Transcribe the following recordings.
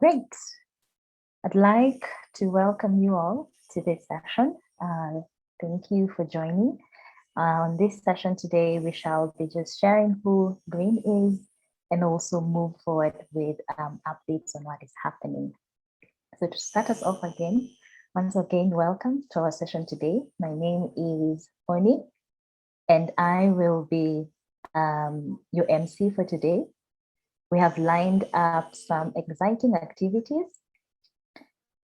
Great. I'd like to welcome you all to this session. Thank you for joining. On this session today, we shall be just sharing who GRYN is and also move forward with updates on what is happening. So to start us off again, once again, welcome to our session today. My name is Oni, and I will be your MC for today. We have lined up some exciting activities,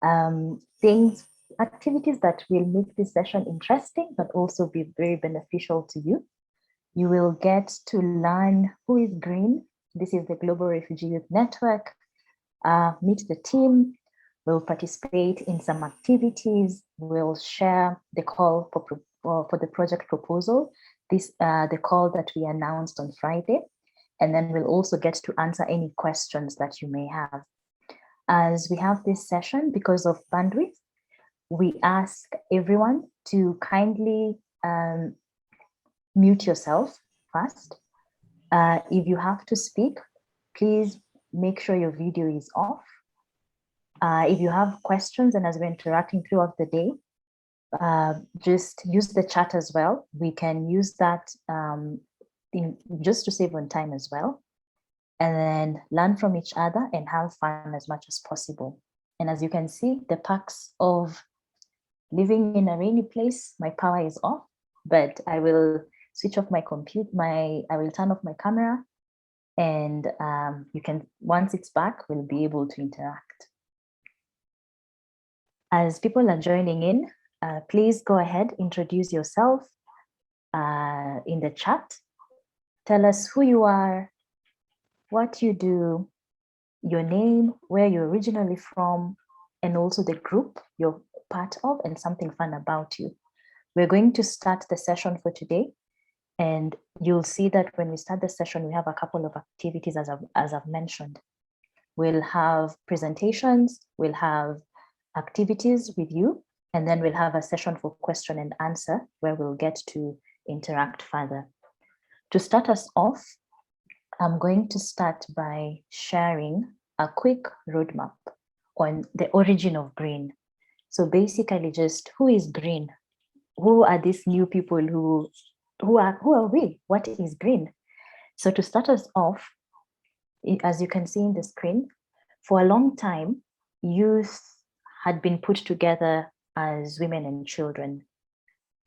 activities that will make this session interesting, but also be very beneficial to you. You will get to learn who is GRYN. This is the Global Refugee Youth Network. Meet the team. We'll participate in some activities. We'll share the call for the project proposal, the call that we announced on Friday. And then we'll also get to answer any questions that you may have. As we have this session, because of bandwidth, we ask everyone to kindly mute yourself first. If you have to speak, please make sure your video is off. If you have questions and as we're interacting throughout the day, just use the chat as well. We can use that just to save on time as well. And then learn from each other and have fun as much as possible. And as you can see, the perks of living in a rainy place, my power is off, but I will switch off my computer, I will turn off my camera, and you can, once it's back, we'll be able to interact. As people are joining in, please go ahead, introduce yourself in the chat. Tell us who you are, what you do, your name, where you're originally from, and also the group you're part of and something fun about you. We're going to start the session for today, and you'll see that when we start the session, we have a couple of activities as I've mentioned. We'll have presentations, we'll have activities with you, and then we'll have a session for question and answer where we'll get to interact further. To start us off, I'm going to start by sharing a quick roadmap on the origin of GRYN. So basically just who is GRYN? Who are these new people who are we? What is GRYN? So to start us off, as you can see in the screen, for a long time, youth had been put together as women and children.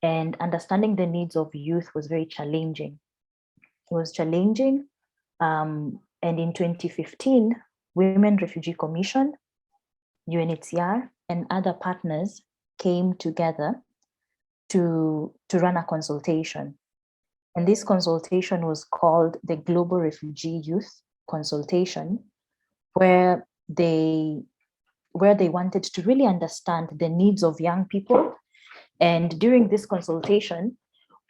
And understanding the needs of youth was very challenging. It was challenging. And in 2015, Women Refugee Commission, UNHCR, and other partners came together to run a consultation. And this consultation was called the Global Refugee Youth Consultation, where they wanted to really understand the needs of young people. And during this consultation,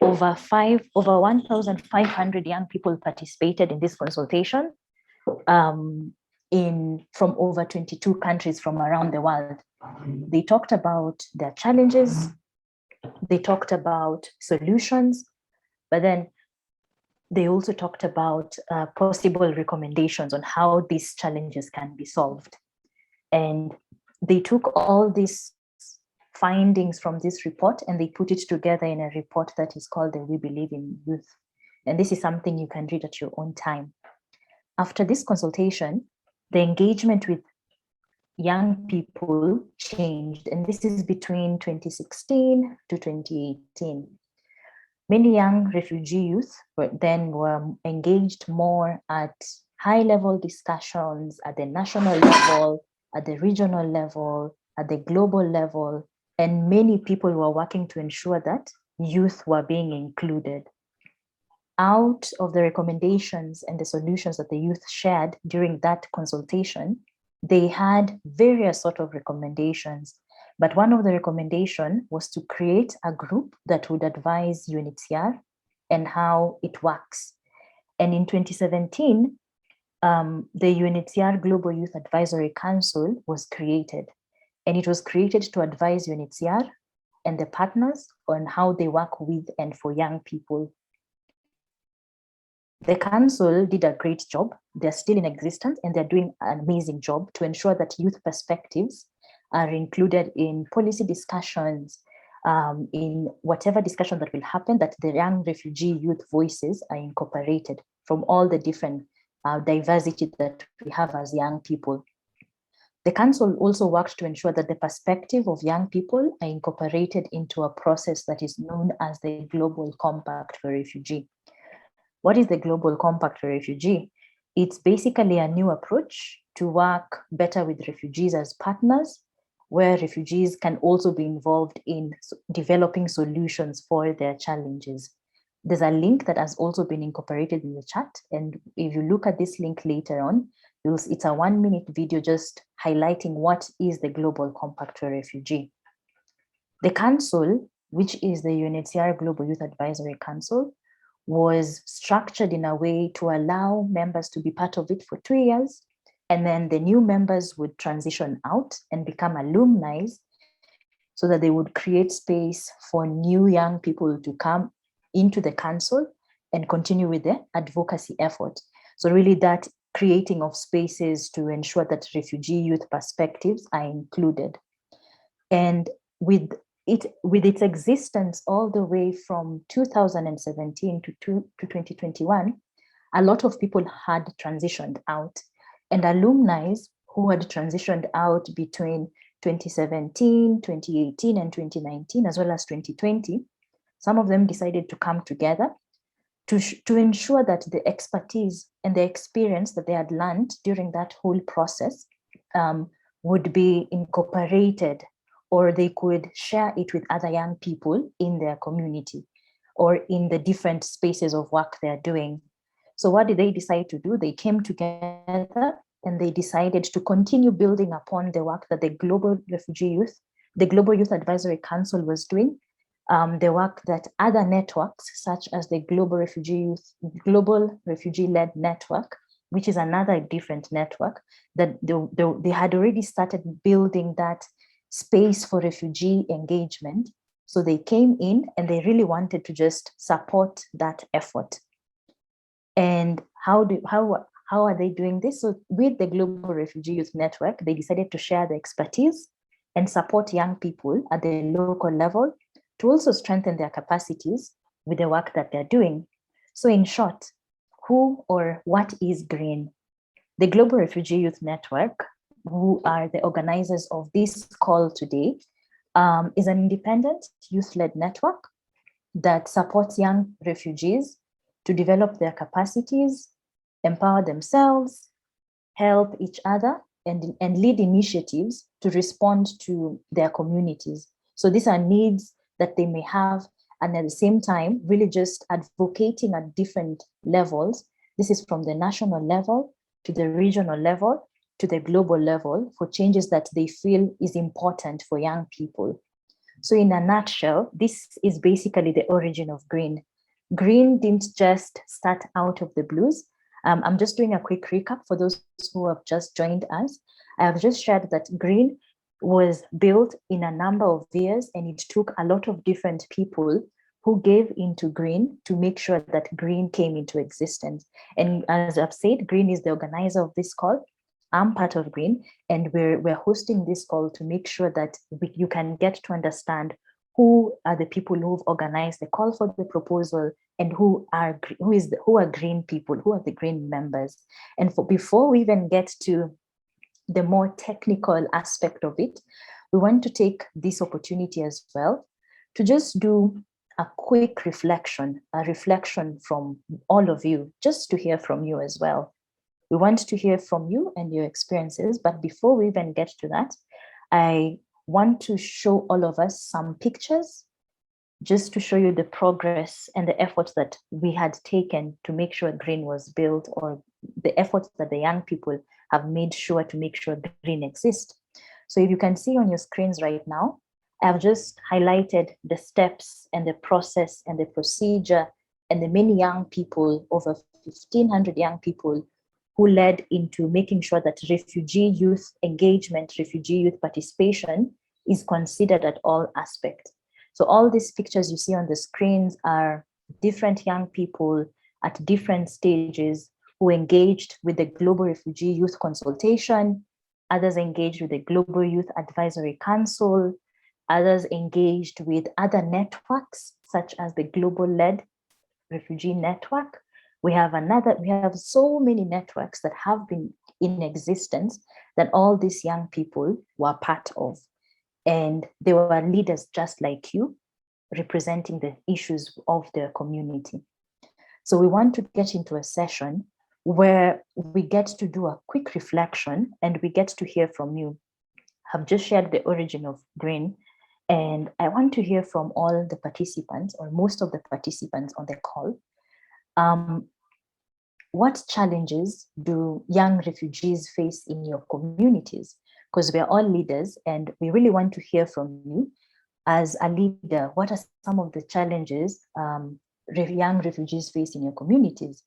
over 1,500 young people participated in this consultation from over 22 countries from around the world. They talked about their challenges, they talked about solutions, but then they also talked about possible recommendations on how these challenges can be solved. And they took all these findings from this report and they put it together in a report that is called the We Believe in Youth. And this is something you can read at your own time. After this consultation, the engagement with young people changed, and this is between 2016 to 2018. Many young refugee youth were engaged more at high-level discussions at the national level, at the regional level, at the global level, and many people were working to ensure that youth were being included. Out of the recommendations and the solutions that the youth shared during that consultation, they had various sort of recommendations. But one of the recommendations was to create a group that would advise UNHCR and how it works. And in 2017, the UNHCR Global Youth Advisory Council was created. And it was created to advise UNHCR and the partners on how they work with and for young people. The council did a great job. They're still in existence and they're doing an amazing job to ensure that youth perspectives are included in policy discussions, in whatever discussion that will happen, that the young refugee youth voices are incorporated from all the different diversity that we have as young people. The council also worked to ensure that the perspective of young people are incorporated into a process that is known as the Global Compact for Refugee. What is the Global Compact for Refugee? It's basically a new approach to work better with refugees as partners, where refugees can also be involved in developing solutions for their challenges. There's a link that has also been incorporated in the chat. And if you look at this link later on, it's a 1-minute video just highlighting what is the Global Compact for Refugee. The council, which is the UNHCR Global Youth Advisory Council, was structured in a way to allow members to be part of it for 2 years. And then the new members would transition out and become alumni so that they would create space for new young people to come into the council and continue with the advocacy effort. So really that creating of spaces to ensure that refugee youth perspectives are included. And with its existence all the way from 2017 to 2021, a lot of people had transitioned out. And alumni who had transitioned out between 2017, 2018, and 2019, as well as 2020, some of them decided to come together to ensure that the expertise and the experience that they had learned during that whole process would be incorporated, or they could share it with other young people in their community or in the different spaces of work they're doing. So what did they decide to do? They came together and they decided to continue building upon the work that the Global Youth Advisory Council was doing, the work that other networks, such as the Global Refugee-led Network, which is another different network, that they had already started building that space for refugee engagement. So they came in and they really wanted to just support that effort. And how are they doing this? So with the Global Refugee Youth Network, they decided to share the expertise and support young people at the local level to also strengthen their capacities with the work that they're doing. So in short, who or what is GRYN? The Global Refugee Youth Network, who are the organizers of this call today, is an independent youth-led network that supports young refugees to develop their capacities, empower themselves, help each other, and lead initiatives to respond to their communities. So these are needs that they may have, and at the same time, really just advocating at different levels. This is from the national level to the regional level to the global level for changes that they feel is important for young people. So in a nutshell, this is basically the origin of GRYN. GRYN didn't just start out of the blues. I'm just doing a quick recap for those who have just joined us. I have just shared that GRYN was built in a number of years, and it took a lot of different people who gave into GRYN to make sure that GRYN came into existence. And as I've said, GRYN is the organizer of this call. I'm part of GRYN, and we're hosting this call to make sure that you can get to understand who are the people who've organized the call for the proposal, and who are GRYN people, who are the GRYN members. And before we even get to the more technical aspect of it, we want to take this opportunity as well to just do a quick reflection, a reflection from all of you, just to hear from you as well. We want to hear from you and your experiences, but before we even get to that, I want to show all of us some pictures just to show you the progress and the efforts that we had taken to make sure GRYN was built, or the efforts that the young people have made sure to make sure GRYN exists. So if you can see on your screens right now, I've just highlighted the steps and the process and the procedure and the many young people, over 1,500 young people, who led into making sure that refugee youth engagement, refugee youth participation is considered at all aspects. So all these pictures you see on the screens are different young people at different stages who engaged with the Global Refugee Youth Consultation, others engaged with the Global Youth Advisory Council, others engaged with other networks such as the Global-led Refugee Network. We have so many networks that have been in existence that all these young people were part of. And they were leaders just like you, representing the issues of their community. So we want to get into a session where we get to do a quick reflection and we get to hear from you. I've just shared the origin of GRYN, and I want to hear from all the participants, or most of the participants on the call. What challenges do young refugees face in your communities? Because we are all leaders and we really want to hear from you. As a leader, what are some of the challenges young refugees face in your communities?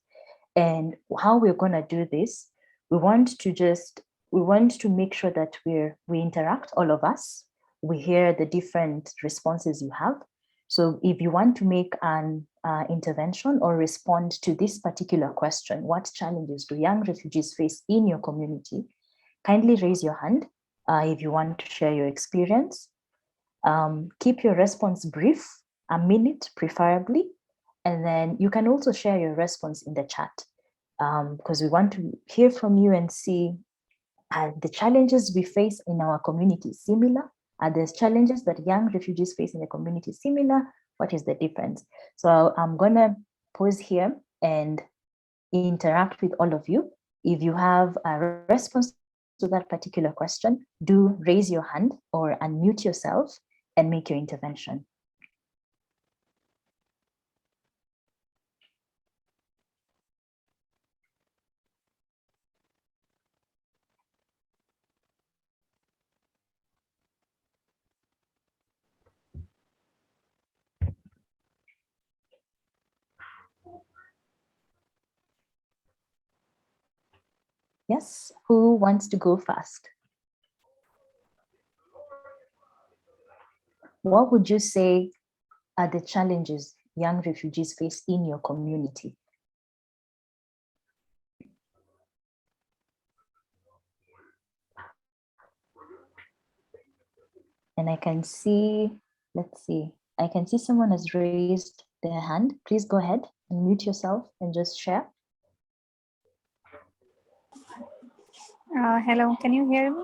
And how we're going to do this, we want to make sure that we interact, all of us. We hear the different responses you have. So if you want to make an intervention or respond to this particular question, what challenges do young refugees face in your community? Kindly raise your hand if you want to share your experience. Keep your response brief, a minute preferably, and then you can also share your response in the chat because we want to hear from you and see the challenges we face in our community similar? Are there challenges that young refugees face in the community similar? What is the difference? So I'm gonna pause here and interact with all of you. If you have a response to that particular question, do raise your hand or unmute yourself and make your intervention. Yes, who wants to go first? What would you say are the challenges young refugees face in your community? And I can see, let's see, I can see someone has raised their hand. Please go ahead and mute yourself and just share. Hello, can you hear me?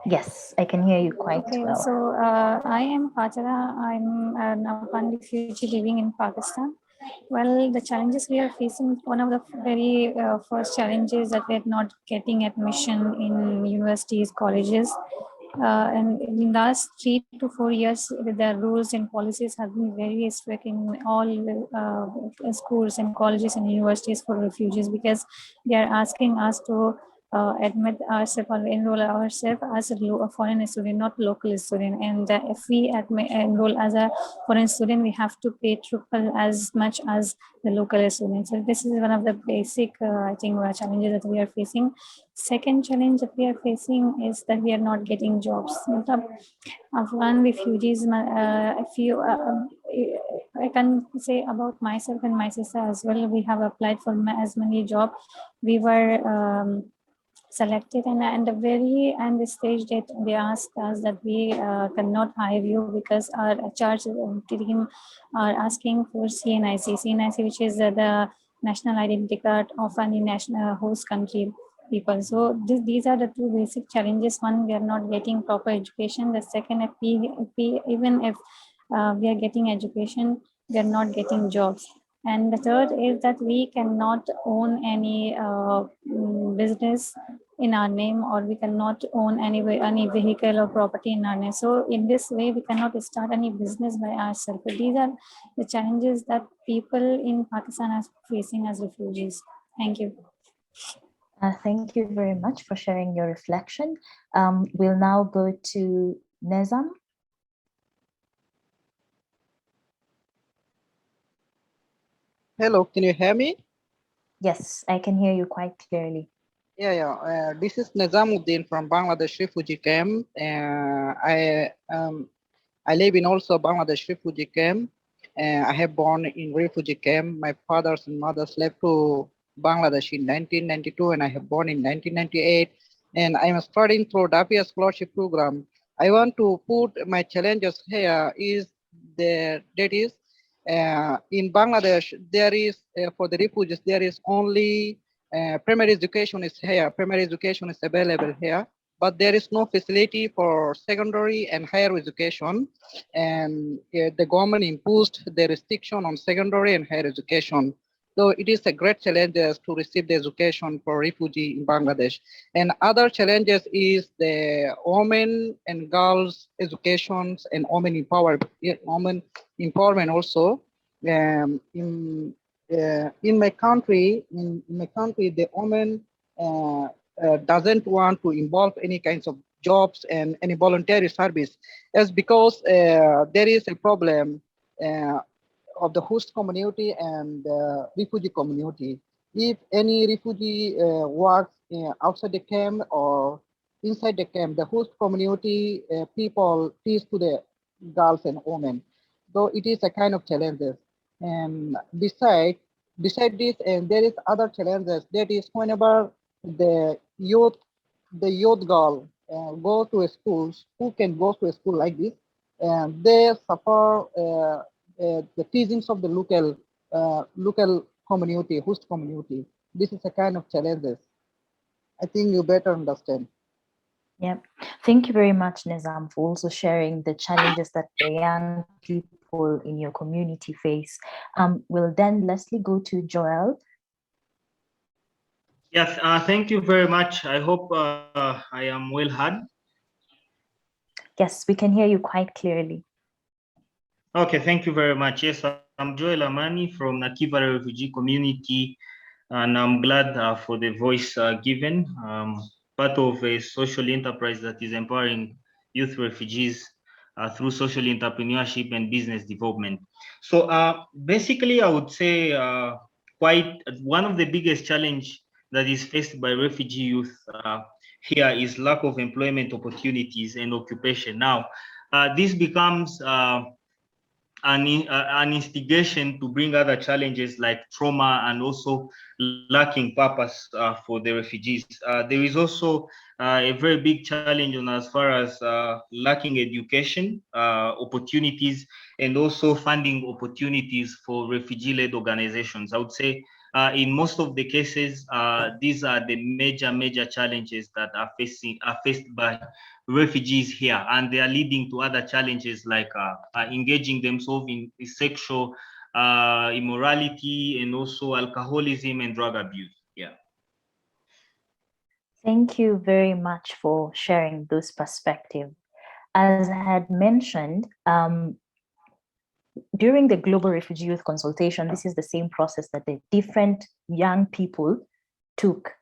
Yes, I can hear you quite well. So I am Pachara. I'm an Afghan refugee living in Pakistan. Well, the challenges we are facing, one of the very first challenges that we're not getting admission in universities, colleges. And in the last 3 to 4 years, the rules and policies have been very strict in all schools and colleges and universities for refugees, because they are asking us to admit ourselves or enroll ourselves as a foreign student, not local student. And if we enroll as a foreign student, we have to pay triple as much as the local students. So this is one of the basic, I think, challenges that we are facing. Second challenge that we are facing is that we are not getting jobs. Afghan refugees, I can say about myself and my sister as well. We have applied for as many jobs. We were selected, and at the very end stage that they asked us that we cannot hire you because our charge team are asking for CNIC, which is the national identity card of any national host country people. So these are the two basic challenges. One, we are not getting proper education. The second, even if we are getting education, we are not getting jobs. And the third is that we cannot own any business in our name, or we cannot own any vehicle or property in our name. So in this way, we cannot start any business by ourselves. So these are the challenges that people in Pakistan are facing as refugees. Thank you. Thank you very much for sharing your reflection. We'll now go to Nezam. Hello, can you hear me? Yes, I can hear you quite clearly. This is Nizamuddin from Bangladesh refugee camp. I live in also Bangladesh refugee camp. I have born in refugee camp. My fathers and mothers left to Bangladesh in 1992, and I have born in 1998. And I am studying through DAPIA scholarship program. I want to put my challenges here is that is in Bangladesh, there is for the refugees, there is only primary education is here. Primary education is available here, but there is no facility for secondary and higher education. And the government imposed the restriction on secondary and higher education. So it is a great challenge to receive the education for refugee in Bangladesh. And other challenges is the women and girls educations and women empowerment also. In my country, the women doesn't want to involve any kinds of jobs and any voluntary service, as because there is a problem of the host community and refugee community. If any refugee works outside the camp or inside the camp, the host community people teach to the girls and women. So it is a kind of challenges. And beside this, and there is other challenges. That is whenever the youth girl go to a schools, who can go to a school like this, and they suffer the teachings of the local community, host community. This is a kind of challenges. I think you better understand. Yeah, thank you very much, Nizam, for also sharing the challenges that the young people in your community face. Will then Leslie go to Joel? Yes, thank you very much. I hope I am well heard. Yes, we can hear you quite clearly. Okay, thank you very much. Yes, I'm Joel Amani from Nakiva Refugee Community, and I'm glad for the voice given. Part of a social enterprise that is empowering youth refugees through social entrepreneurship and business development. So basically, I would say quite one of the biggest challenge that is faced by refugee youth here is lack of employment opportunities and occupation. Now, this becomes an instigation to bring other challenges like trauma and also lacking purpose for the refugees. There is also a very big challenge on as far as lacking education opportunities and also funding opportunities for refugee-led organizations. I would say in most of the cases, these are the major challenges that are faced by refugees here, and they are leading to other challenges like engaging themselves in sexual immorality and also alcoholism and drug abuse. Yeah. Thank you very much for sharing those perspectives. As I had mentioned, during the Global Refugee Youth Consultation, this is the same process that the different young people took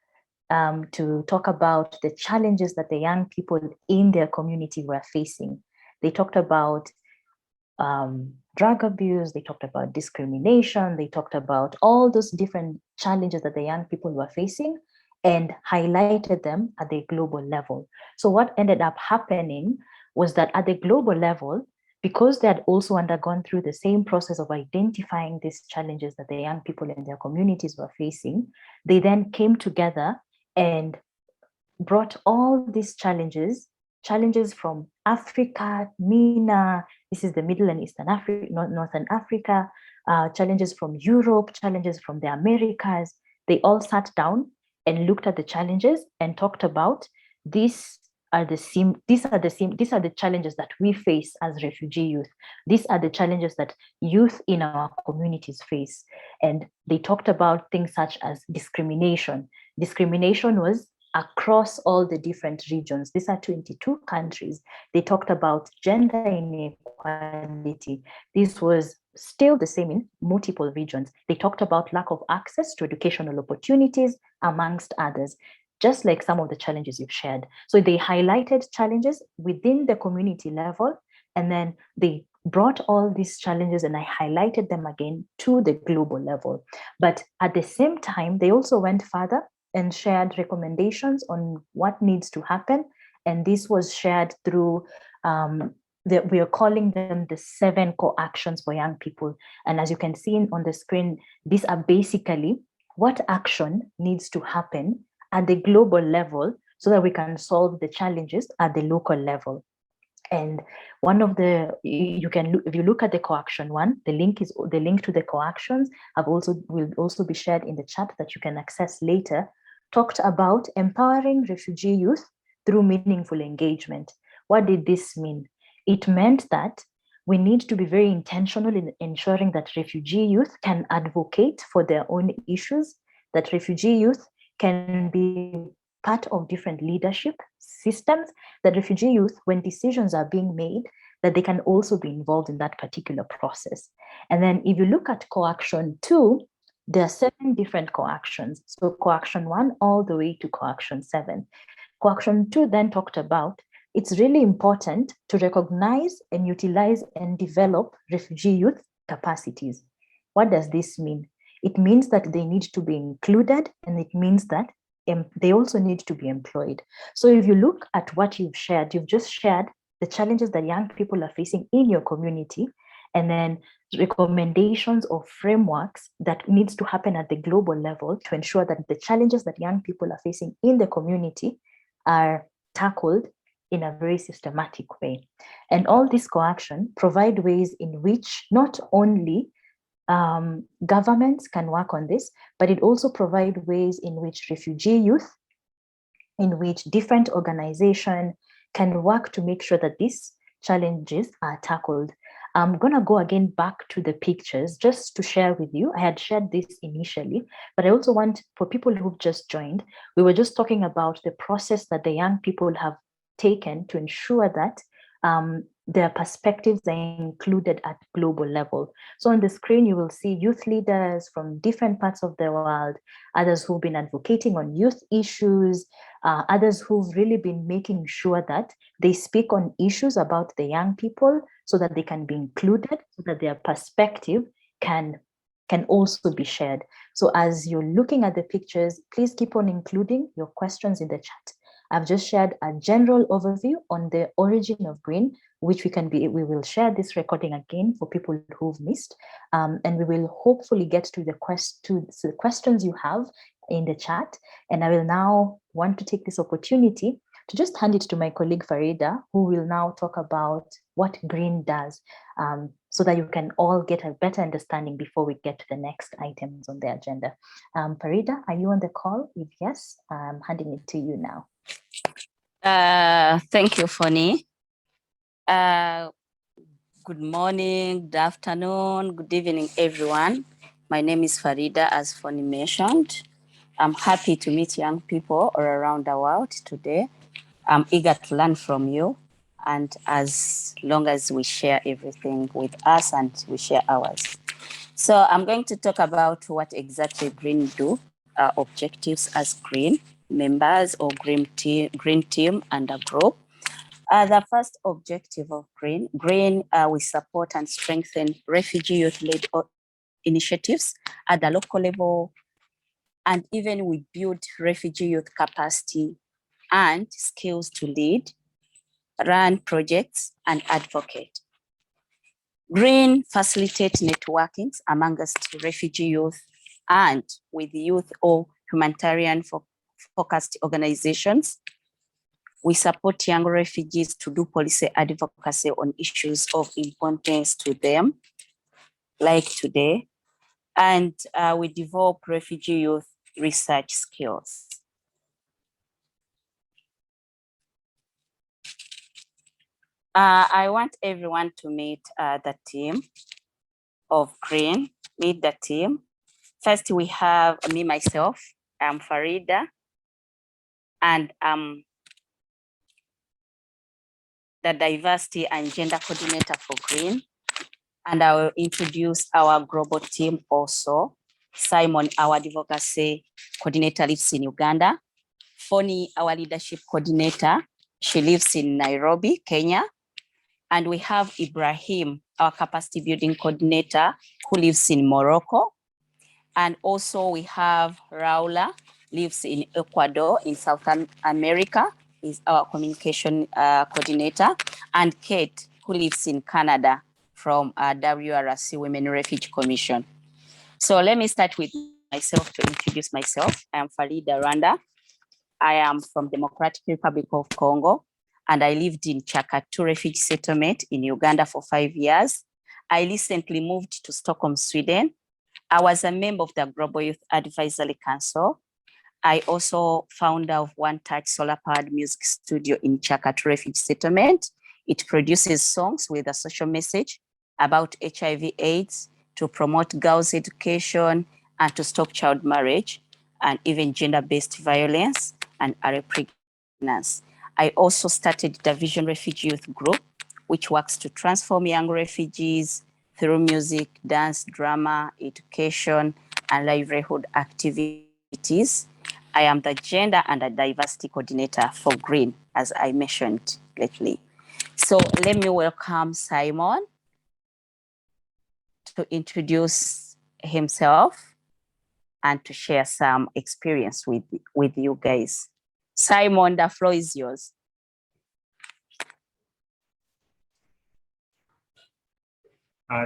to talk about the challenges that the young people in their community were facing. They talked about drug abuse, they talked about discrimination, they talked about all those different challenges that the young people were facing and highlighted them at the global level. So what ended up happening was that at the global level, because they had also undergone through the same process of identifying these challenges that the young people in their communities were facing, they then came together and brought all these challenges from Africa, MENA, this is the Middle and Eastern Africa, Northern Africa, challenges from Europe, challenges from the Americas. They all sat down and looked at the challenges and talked about these are the challenges that we face as refugee youth. These are the challenges that youth in our communities face. And they talked about things such as discrimination. Discrimination was across all the different regions. These are 22 countries. They talked about gender inequality. This was still the same in multiple regions. They talked about lack of access to educational opportunities, amongst others, just like some of the challenges you've shared. So they highlighted challenges within the community level, and then they brought all these challenges and I highlighted them again to the global level. But at the same time, they also went further and shared recommendations on what needs to happen. And this was shared through we are calling them the 7 core actions for young people. And as you can see on the screen, these are basically what action needs to happen at the global level so that we can solve the challenges at the local level. And one of the, you can look, if you look at the coaction one, the link to the coactions will also be shared in the chat that you can access later, talked about empowering refugee youth through meaningful engagement. What did this mean? It meant that we need to be very intentional in ensuring that refugee youth can advocate for their own issues, that refugee youth can be part of different leadership systems, that refugee youth, when decisions are being made, that they can also be involved in that particular process. And then if you look at coaction 2, there are 7 different coactions. So coaction 1 all the way to coaction 7. Coaction 2 then talked about it's really important to recognize and utilize and develop refugee youth capacities. What does this mean? It means that they need to be included, and it means that they also need to be employed. So if you look at what you've just shared the challenges that young people are facing in your community, and then recommendations or frameworks that needs to happen at the global level to ensure that the challenges that young people are facing in the community are tackled in a very systematic way. And all this coaction provide ways in which not only governments can work on this, but it also provides ways in which refugee youth, in which different organizations can work to make sure that these challenges are tackled. I'm going to go again back to the pictures just to share with you. I had shared this initially, but I also want, for people who've just joined, we were just talking about the process that the young people have taken to ensure that their perspectives are included at global level. So on the screen, you will see youth leaders from different parts of the world, others who've been advocating on youth issues, others who've really been making sure that they speak on issues about the young people so that they can be included, so that their perspective can also be shared. So as you're looking at the pictures, please keep on including your questions in the chat. I've just shared a general overview on the origin of GRYN, which we will share this recording again for people who've missed, and we will hopefully get to the questions you have in the chat. And I will now want to take this opportunity to just hand it to my colleague Farida, who will now talk about what GRYN does, so that you can all get a better understanding before we get to the next items on the agenda. Farida, are you on the call? If yes, I'm handing it to you now. Thank you, Fonny. Good morning, good afternoon, good evening, everyone. My name is Farida, as Fonny mentioned. I'm happy to meet young people all around the world today. I'm eager to learn from you, and as long as we share everything with us and we share ours. So I'm going to talk about what exactly GRYN do, our objectives as GRYN members or GRYN team and a group. The first objective of GRYN, we support and strengthen refugee youth-led initiatives at the local level, and even we build refugee youth capacity and skills to lead, run projects, and advocate. GRYN facilitates networkings amongst refugee youth and with youth or humanitarian focused organizations. We support young refugees to do policy advocacy on issues of importance to them, like today, and we develop refugee youth research skills. I want everyone to meet the team of GRYN, meet the team. First, we have me, myself, I'm Farida, and the diversity and gender coordinator for GRYN. And I will introduce our global team also. Simon, our advocacy coordinator, lives in Uganda. Fonny, our leadership coordinator, she lives in Nairobi, Kenya. And we have Ibrahim, our capacity building coordinator, who lives in Morocco. And also we have Raula, lives in Ecuador in South America, is our communication coordinator. And Kate, who who lives in Canada from WRC Women Refugee Commission. So let me start with myself to introduce myself. I am Farida Rwanda. I am from Democratic Republic of Congo, and I lived in Chakatu Refugee Settlement in Uganda for 5 years. I recently moved to Stockholm, Sweden. I was a member of the Global Youth Advisory Council. I also founder of One Touch Solar Powered Music Studio in Chakatu Refugee Settlement. It produces songs with a social message about HIV/AIDS to promote girls' education and to stop child marriage and even gender-based violence and early pregnancy. I also started the GRYN Refugee Youth group, which works to transform young refugees through music, dance, drama, education, and livelihood activities. I am the gender and the diversity coordinator for GRYN, as I mentioned lately. So let me welcome Simon to introduce himself and to share some experience with you guys. Simon, the floor is yours.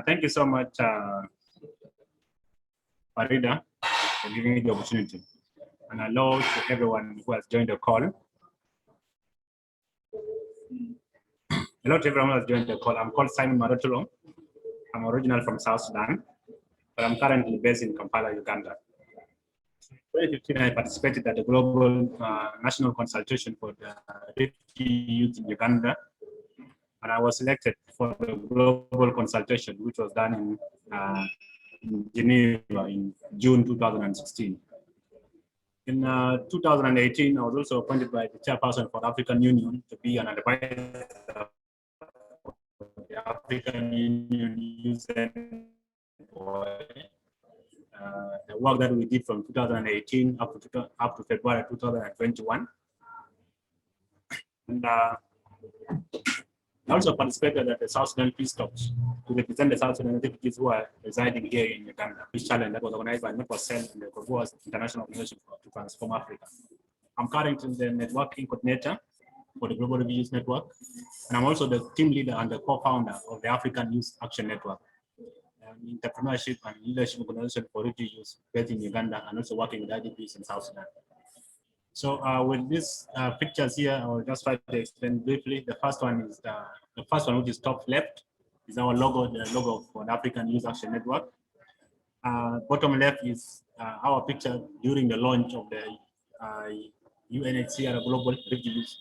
Thank you so much, Farida, for giving me the opportunity. And hello to everyone who has joined the call. Hello to everyone who has joined the call. I'm called Simon Marotolo. I'm original from South Sudan, but I'm currently based in Kampala, Uganda. In 2015, I participated at the Global National Consultation for the Refugee Youth in Uganda, and I was selected for the global consultation, which was done in Geneva in June 2016. In 2018, I was also appointed by the chairperson for the African Union to be an advisor for the African Union Youth Network. The work that we did from 2018 up to February 2021. And I also participated at the South Sudan Peace Talks to represent the South Sudan refugees who are residing here in Uganda. This challenge that was organized by Network Cell and the Global International Organization to Transform Africa. I'm currently the networking coordinator for the Global Refugee Youth Network, and I'm also the team leader and the co-founder of the African Youth Action Network, an entrepreneurship and leadership organization for refugee youth based in Uganda, and also working with IDPs in South Sudan. So with these pictures here, I will just try to explain briefly. The first one is the first one, which is top left, is our logo, the logo for the African Youth Action Network. Bottom left is our picture during the launch of the UNHCR Global Refugee Youth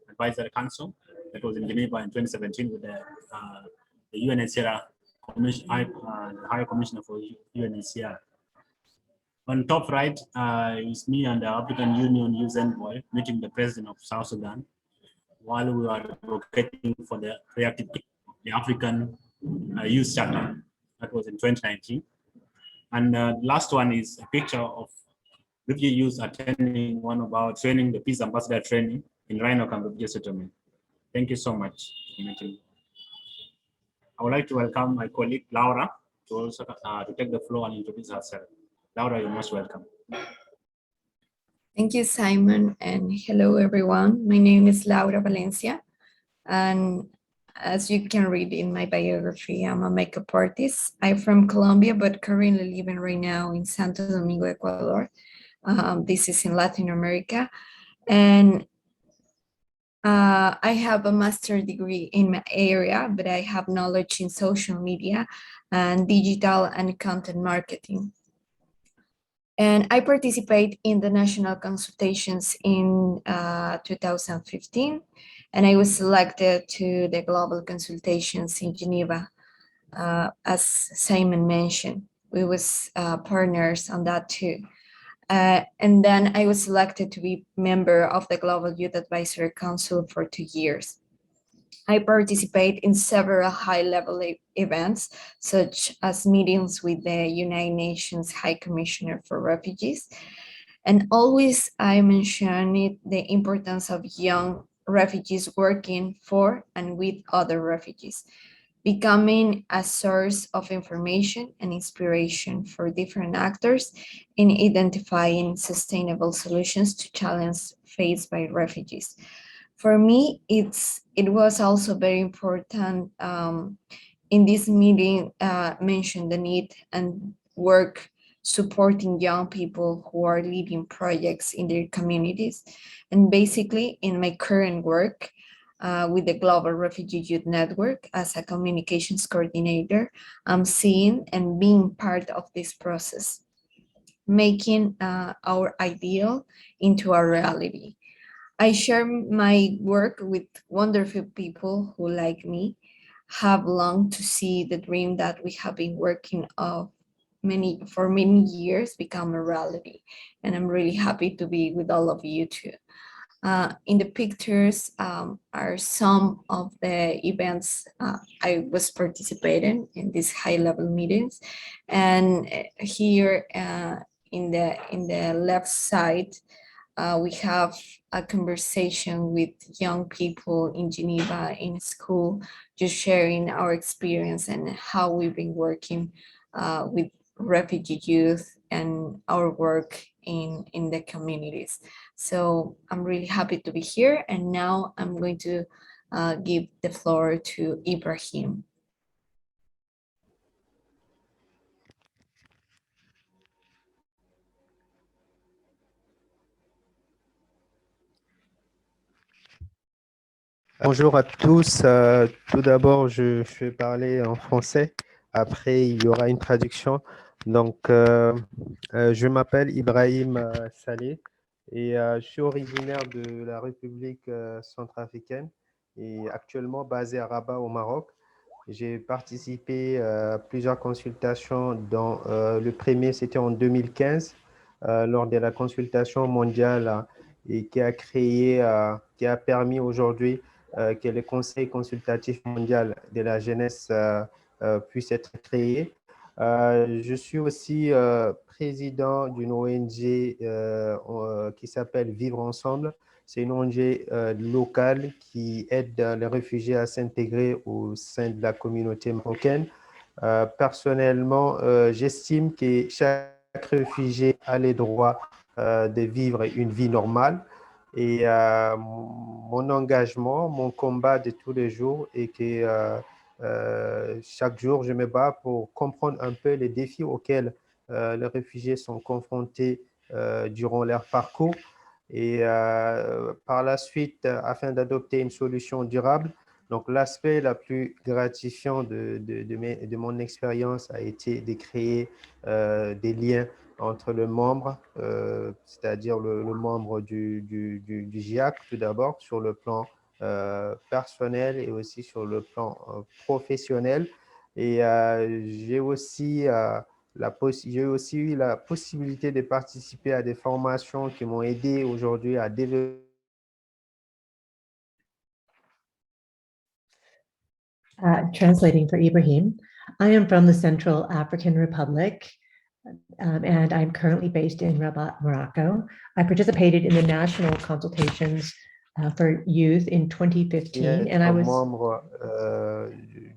Advisory Council that was in Geneva in 2017 with the UNHCR High Commissioner for UNHCR. On top right is me and the African Union Youth Envoy meeting the President of South Sudan while we were advocating for the African Youth Chapter. That was in 2019. And the last one is a picture of refugee youth attending one of our training, the Peace Ambassador training in Rhino Camp Refugee Settlement. Thank you so much. I would like to welcome my colleague Laura to also to take the floor and introduce herself. Laura, you're most welcome. Thank you, Simon, and hello, everyone. My name is Laura Valencia, and as you can read in my biography, I'm a makeup artist. I'm from Colombia, but currently living right now in Santo Domingo, Ecuador. This is in Latin America, and I have a master's degree in my area, but I have knowledge in social media and digital and content marketing. And I participate in the national consultations in 2015, and I was selected to the global consultations in Geneva. As Simon mentioned, we was partners on that too. And then I was selected to be member of the Global Youth Advisory Council for 2 years. I participate in several high-level events, such as meetings with the United Nations High Commissioner for Refugees. And always I mention the importance of young refugees working for and with other refugees, becoming a source of information and inspiration for different actors in identifying sustainable solutions to challenges faced by refugees. For me, it was also very important in this meeting mention the need and work supporting young people who are leading projects in their communities. And basically in my current work with the Global Refugee Youth Network as a communications coordinator, I'm seeing and being part of this process, making our ideal into a reality. I share my work with wonderful people who, like me, have longed to see the dream that we have been working of for many years become a reality. And I'm really happy to be with all of you too. In the pictures are some of the events I was participating in these high-level meetings, and here in the left side we have a conversation with young people in Geneva in school, just sharing our experience and how we've been working with refugee youth and our work in the communities. So I'm really happy to be here. And now I'm going to give the floor to Ibrahim. Bonjour à tous. Tout d'abord, je vais parler en français. Après, il y aura une traduction. Donc, je m'appelle Ibrahim Saleh et je suis originaire de la République centrafricaine et actuellement basé à Rabat au Maroc. J'ai participé à plusieurs consultations, dont le premier, c'était en 2015, lors de la consultation mondiale et qui a qui a permis aujourd'hui que le Conseil consultatif mondial de la jeunesse puisse être créé. Je suis aussi président d'une ONG qui s'appelle Vivre Ensemble. C'est une ONG locale qui aide les réfugiés à s'intégrer au sein de la communauté marocaine. Personnellement, j'estime que chaque réfugié a le droit de vivre une vie normale. Et mon engagement, mon combat de tous les jours est que chaque jour, je me bats pour comprendre un peu les défis auxquels les réfugiés sont confrontés durant leur parcours. Et par la suite, afin d'adopter une solution durable, donc l'aspect la plus gratifiant de mon expérience a été de créer des liens entre le membre, c'est-à-dire le membre du GIAC tout d'abord, sur le plan personnel et aussi sur le plan professionnel. Et j'ai aussi eu la possibilité de participer à des formations qui m'ont aidé aujourd'hui à développer. Translating for Ibrahim, I am from the Central African Republic, and I'm currently based in Rabat, Morocco. I participated in the national consultations for youth in 2015, and I was membre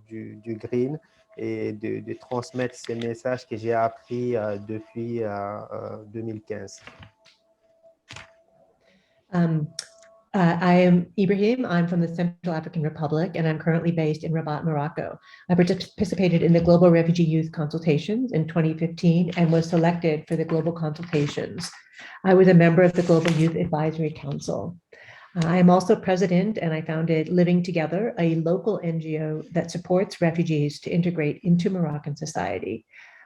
du GRYN et de transmettre ces messages que j'ai appris depuis 2015. I am Ibrahim. I'm from the Central African Republic, and I'm currently based in Rabat, Morocco. I participated in the Global Refugee Youth consultations in 2015 and was selected for the global consultations. I was a member of the Global Youth Advisory Council. I am also president, and I founded Living Together, a local NGO that supports refugees to integrate into Moroccan society.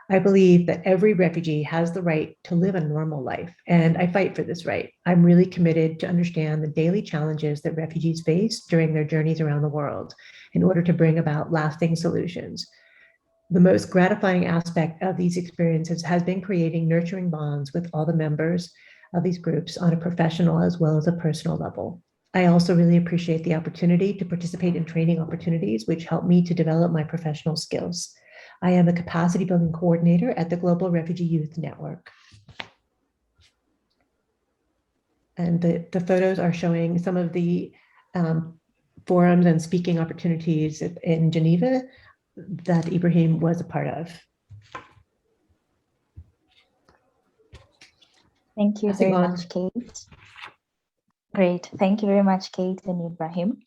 I believe that every refugee has the right to live a normal life, and I fight for this right. I'm really committed to understand the daily challenges that refugees face during their journeys around the world in order to bring about lasting solutions. The most gratifying aspect of these experiences has been creating nurturing bonds with all the members of these groups on a professional as well as a personal level. I also really appreciate the opportunity to participate in training opportunities, which help me to develop my professional skills. I am a capacity building coordinator at the Global Refugee Youth Network. And the photos are showing some of the forums and speaking opportunities in Geneva that Ibrahim was a part of. Thank you very much, Kate. Great. Thank you very much, Kate and Ibrahim.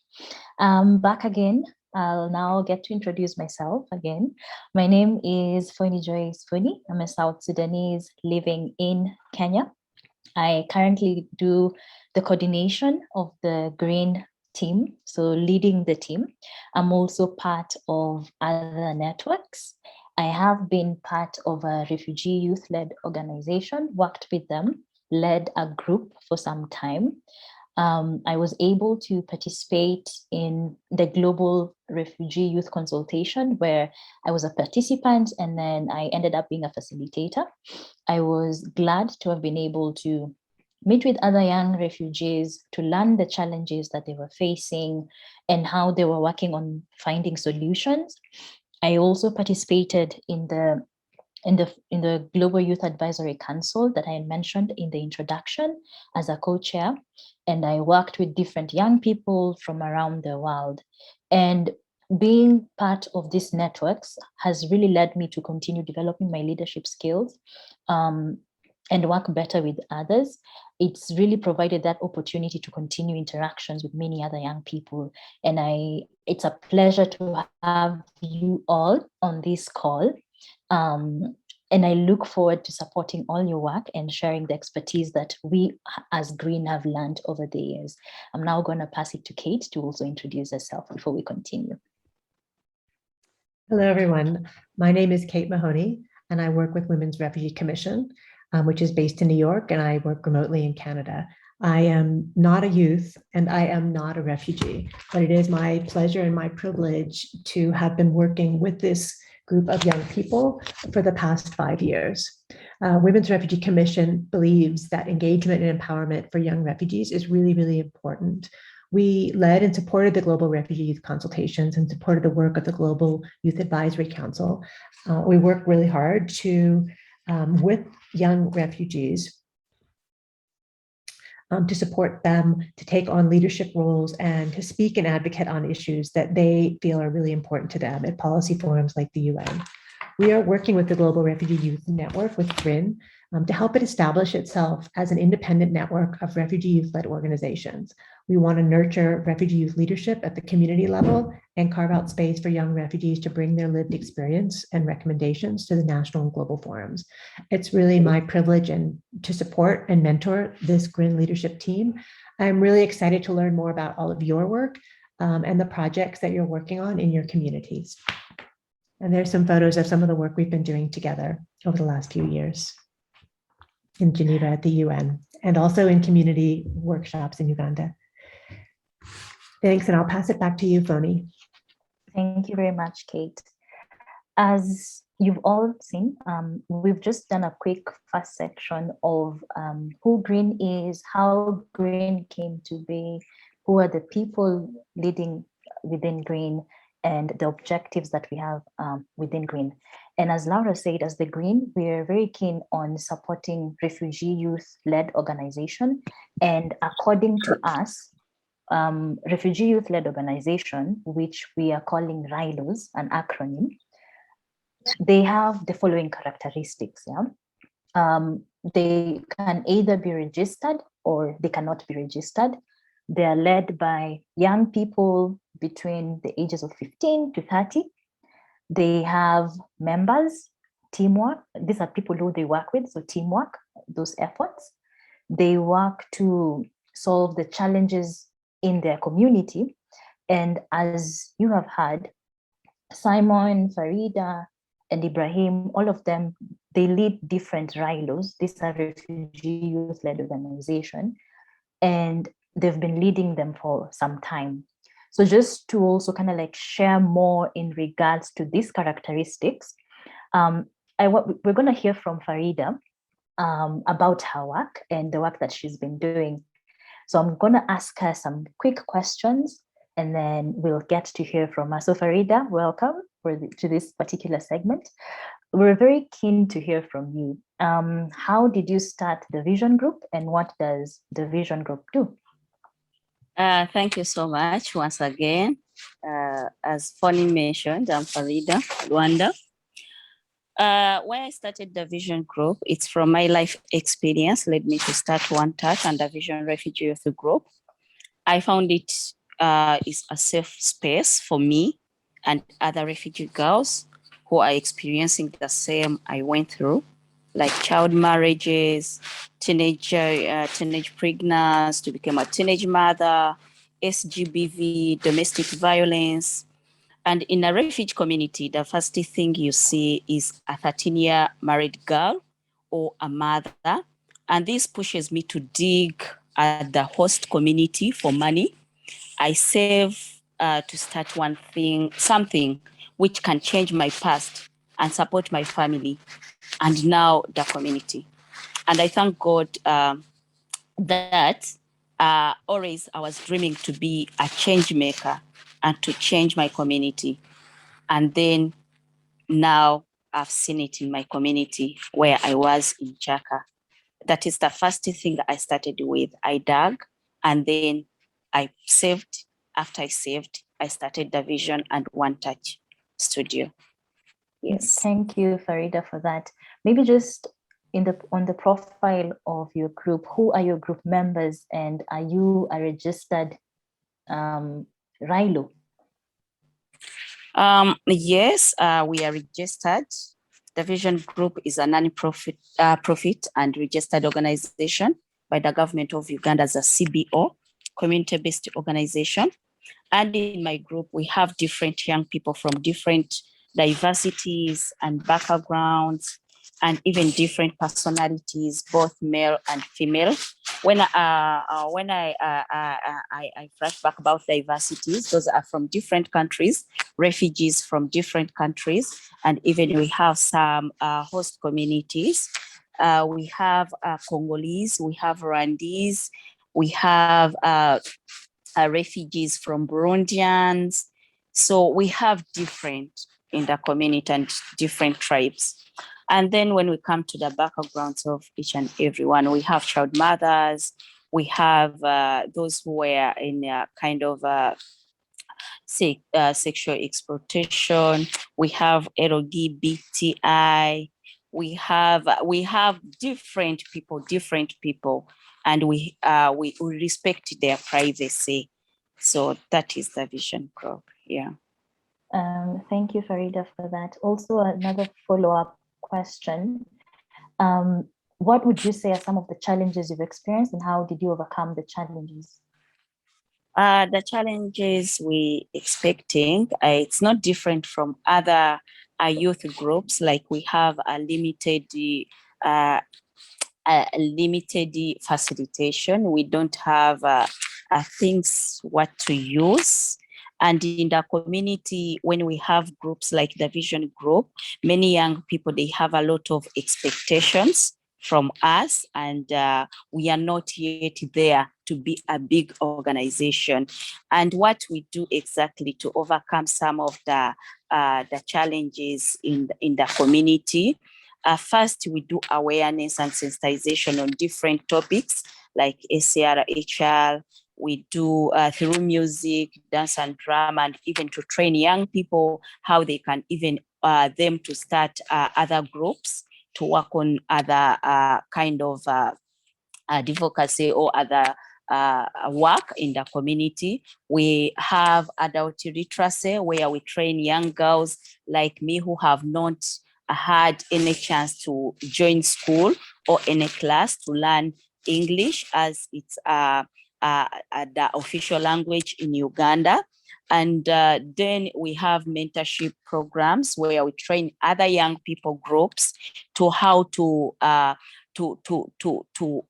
Back again. I'll now get to introduce myself again. My name is Foni Joyce Foni. I'm a South Sudanese living in Kenya. I currently do the coordination of the GRYN team, so leading the team. I'm also part of other networks. I have been part of a refugee youth-led organization, worked with them, led a group for some time. I was able to participate in the Global Refugee Youth consultation, where I was a participant and then I ended up being a facilitator. I was glad to have been able to meet with other young refugees to learn the challenges that they were facing and how they were working on finding solutions. I also participated in the Global Youth Advisory Council that I mentioned in the introduction as a co-chair, and I worked with different young people from around the world. And being part of these networks has really led me to continue developing my leadership skills and work better with others. It's really provided that opportunity to continue interactions with many other young people. And it's a pleasure to have you all on this call. And I look forward to supporting all your work and sharing the expertise that we as GRYN have learned over the years. I'm now going to pass it to Kate to also introduce herself before we continue. Hello, everyone. My name is Kate Mahoney, and I work with Women's Refugee Commission, which is based in New York, and I work remotely in Canada. I am not a youth and I am not a refugee, but it is my pleasure and my privilege to have been working with this group of young people for the past 5 years. Women's Refugee Commission believes that engagement and empowerment for young refugees is really, really important. We led and supported the Global Refugee Youth consultations and supported the work of the Global Youth Advisory Council. We worked really hard to, with young refugees, to support them to take on leadership roles and to speak and advocate on issues that they feel are really important to them at policy forums like the UN. We are working with the Global Refugee Youth Network with GRYN to help it establish itself as an independent network of refugee youth-led organizations. We want to nurture refugee youth leadership at the community level and carve out space for young refugees to bring their lived experience and recommendations to the national and global forums. It's really my privilege and to support and mentor this GRYN leadership team. I'm really excited to learn more about all of your work and the projects that you're working on in your communities. And there's some photos of some of the work we've been doing together over the last few years in Geneva at the UN and also in community workshops in Uganda. Thanks, and I'll pass it back to you, Foni. Thank you very much, Kate. As you've all seen, we've just done a quick first section of who GRYN is, how GRYN came to be, who are the people leading within GRYN, and the objectives that we have within GRYN. And as Laura said, as the GRYN, we're very keen on supporting refugee youth-led organization. And according to us, refugee youth-led organization, which we are calling RYLOs, an acronym, they have the following characteristics. They can either be registered or they cannot be registered. They are led by young people between the ages of 15 to 30. They have members, teamwork. These are people who they work with, so teamwork, those efforts. They work to solve the challenges in their community. And as you have heard, Simon, Farida, and Ibrahim, all of them, they lead different RYLOs. These are refugee youth-led organizations, and they've been leading them for some time. So just to also kind of like share more in regards to these characteristics, we're going to hear from Farida about her work and the work that she's been doing. So I'm going to ask her some quick questions and then we'll get to hear from her. So Farida, welcome to this particular segment. We're very keen to hear from you. How did you start the Vision Group and what does the Vision Group do? Thank you so much once again. As Foni mentioned, I'm Farida, Rwanda. When I started the Vision Group, it's from my life experience led me to start One Touch and the Vision Refugee Youth Group. I found it is a safe space for me and other refugee girls who are experiencing the same I went through, like child marriages, teenage pregnancy to become a teenage mother, SGBV, domestic violence. And in a refugee community, the first thing you see is a 13-year married girl or a mother. And this pushes me to dig at the host community for money. I save to start something which can change my past and support my family and now the community. And I thank God that always I was dreaming to be a change maker and to change my community. And then now I've seen it in my community where I was in Chaka. That is the first thing I started with. I dug and then I saved. After I saved, I started the Vision and One Touch Studio. Yes. Thank you, Farida, for that. Maybe just on the profile of your group, who are your group members and are you a registered RILO? Yes, we are registered. The Vision Group is a non-profit profit and registered organization by the government of Uganda as a CBO, community-based organization. And in my group, we have different young people from different diversities and backgrounds, and even different personalities, both male and female. When I flash back about diversities, those are from different countries, refugees from different countries, and even we have some host communities. We have Congolese, we have Rwandese, we have refugees from Burundians. So we have different in the community and different tribes. And then when we come to the backgrounds of each and everyone, we have child mothers, we have those who were in a kind of sexual exploitation, we have LGBTI, we have different people, and we respect their privacy. So that is the Vision Group. Yeah. Thank you, Farida, for that. Also, another follow-up question. What would you say are some of the challenges you've experienced and how did you overcome the challenges? The challenges we expecting, it's not different from other youth groups. Like we have a limited facilitation. We don't have things what to use. And in the community, when we have groups like the Vision Group, many young people, they have a lot of expectations from us, and we are not yet there to be a big organization. And what we do exactly to overcome some of the challenges in the community, first, we do awareness and sensitization on different topics like ACR, we do through music, dance and drama, and even to train young people how they can even them to start other groups to work on other kind of advocacy or other work in the community. We have adult literacy where we train young girls like me who have not had any chance to join school or any class to learn English as it's the official language in Uganda. And then we have mentorship programs where we train other young people groups to how to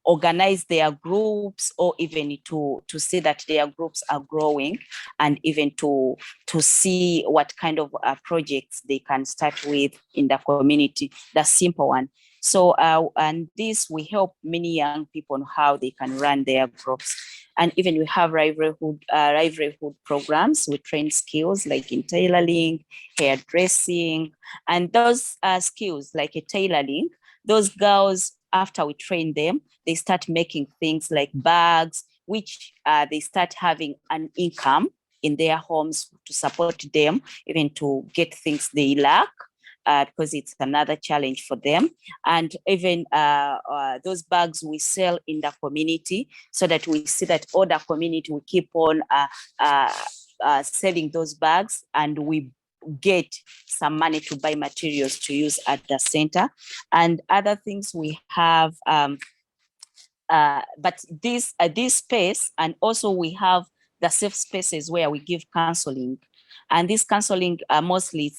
organize their groups, or even to see that their groups are growing, and even to see what kind of projects they can start with in the community, the simple one. So, and this, we help many young people on how they can run their groups. And even we have livelihood programs. We train skills like in tailoring, hairdressing, and those skills like a tailoring, those girls, after we train them, they start making things like bags, which they start having an income in their homes to support them, even to get things they lack. because it's another challenge for them. And even those bags we sell in the community, so that we see that all the community will keep on selling those bags, and we get some money to buy materials to use at the center. And other things we have, but this space, and also we have the safe spaces where we give counseling. And this counseling mostly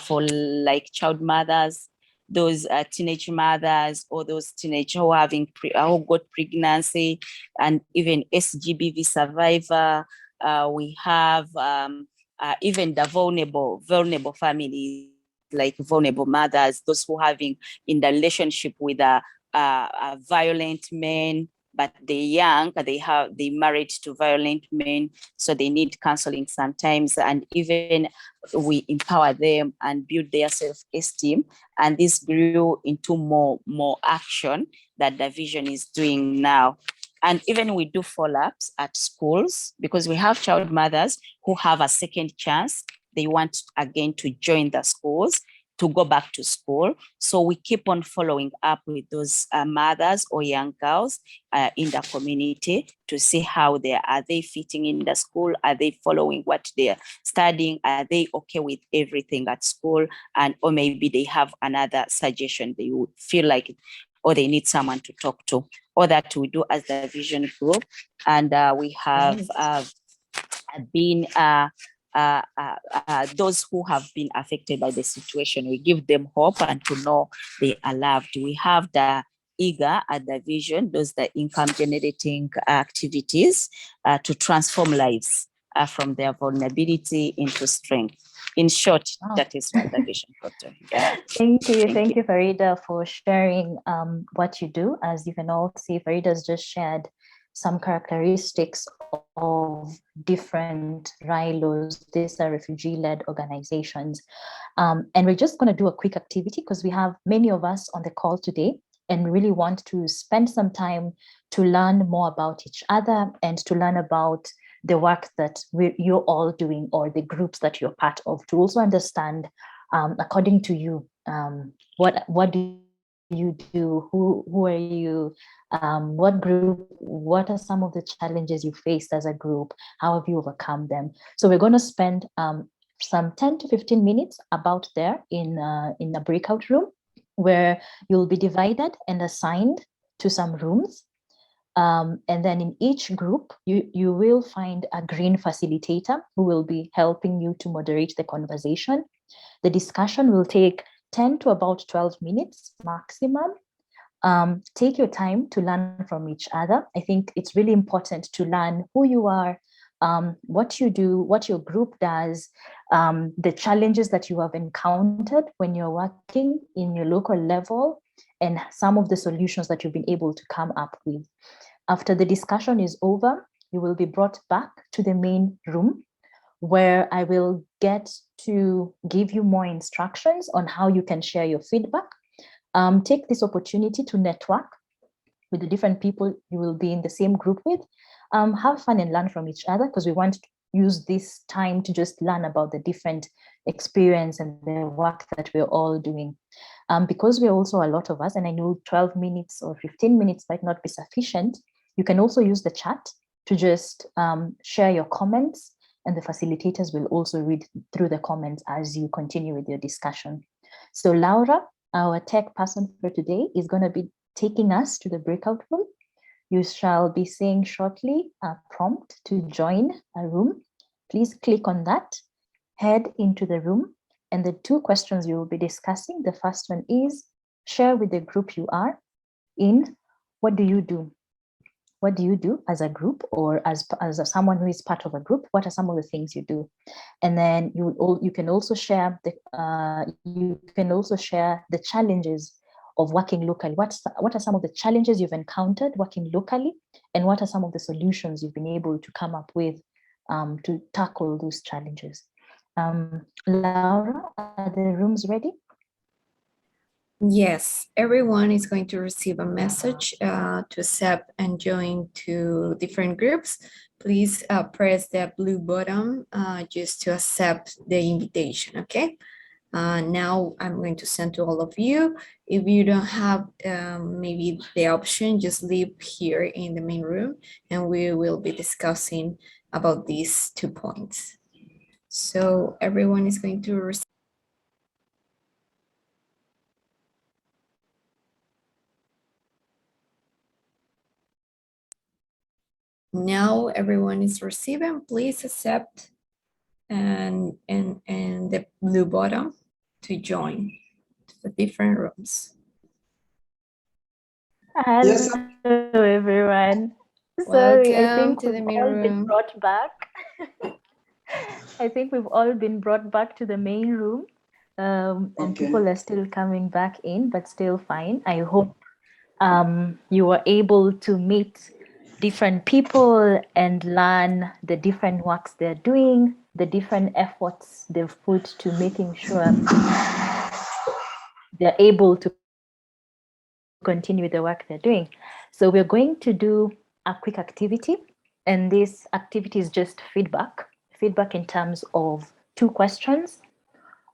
for like child mothers, those teenage mothers, or those teenage who having who got pregnancy, and even SGBV survivor. We have even the vulnerable families, like vulnerable mothers, those who having in the relationship with violent men, but they're young, they married to violent men, so they need counseling sometimes. And even we empower them and build their self-esteem. And this grew into more action that the vision is doing now. And even we do follow-ups at schools, because we have child mothers who have a second chance. They want again to join the schools, to go back to school. So we keep on following up with those mothers or young girls in the community to see how are they fitting in the school? Are they following what they're studying? Are they okay with everything at school? And or maybe they have another suggestion they would feel like it, or they need someone to talk to, or that we do as the vision group. And we have been those who have been affected by the situation, we give them hope and to know they are loved. We have the eager at the vision, those the income generating activities to transform lives from their vulnerability into strength. In short, that is what the vision project. Thank you, Farida, for sharing what you do. As you can all see, Farida's just shared some characteristics of different RILOs. These are refugee-led organizations. And we're just going to do a quick activity because we have many of us on the call today, and we really want to spend some time to learn more about each other and to learn about the work that you're all doing, or the groups that you're part of, to also understand, according to you, what do you do, who are you, what group, what are some of the challenges you faced as a group, how have you overcome them. So we're going to spend some 10 to 15 minutes about there in a breakout room, where you'll be divided and assigned to some rooms. And then in each group, you will find a GRYN facilitator who will be helping you to moderate the conversation. The discussion will take 10 to about 12 minutes maximum. Take your time to learn from each other. I think it's really important to learn who you are, what you do, what your group does, the challenges that you have encountered when you're working in your local level, and some of the solutions that you've been able to come up with. After the discussion is over, you will be brought back to the main room, where I will get to give you more instructions on how you can share your feedback. Take this opportunity to network with the different people you will be in the same group with. Have fun and learn from each other, because we want to use this time to just learn about the different experience and the work that we're all doing. Because we're also a lot of us, and I know 12 minutes or 15 minutes might not be sufficient, you can also use the chat to just share your comments, and the facilitators will also read through the comments as you continue with your discussion. So Laura, our tech person for today, is going to be taking us to the breakout room. You shall be seeing shortly a prompt to join a room. Please click on that, head into the room, and the two questions you will be discussing, the first one is, share with the group you are in, what do you do? What do you do as a group, or as someone who is part of a group? What are some of the things you do? And then you can also share the challenges of working locally. What are some of the challenges you've encountered working locally, and what are some of the solutions you've been able to come up with to tackle those challenges? Laura, are the rooms ready? Yes, everyone is going to receive a message to accept and join to different groups. Please press the blue button just to accept the invitation, okay? Now I'm going to send to all of you. If you don't have maybe the option, just leave here in the main room and we will be discussing about these 2 points. So everyone is going to receive. Now everyone is receiving, please accept and the blue button to join the different rooms. Hello, everyone. Sorry, I Welcome think to the we've main all been room. brought back. I think we've all been brought back to the main room, and people are still coming back in, but still fine. I hope you were able to meet different people and learn the different works they're doing, the different efforts they've put to making sure they're able to continue with the work they're doing. So we're going to do a quick activity, and this activity is just feedback in terms of 2 questions.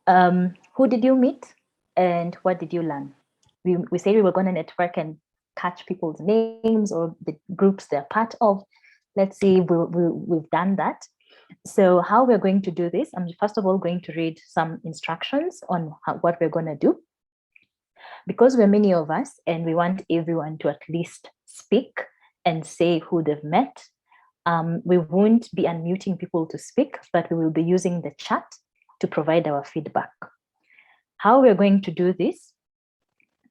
Who did you meet and what did you learn? We said we were going to network and catch people's names or the groups they're part of. Let's see, we've done that. So how we're going to do this, I'm first of all going to read some instructions on what we're going to do. Because we're many of us and we want everyone to at least speak and say who they've met, we won't be unmuting people to speak, but we will be using the chat to provide our feedback. How we're going to do this,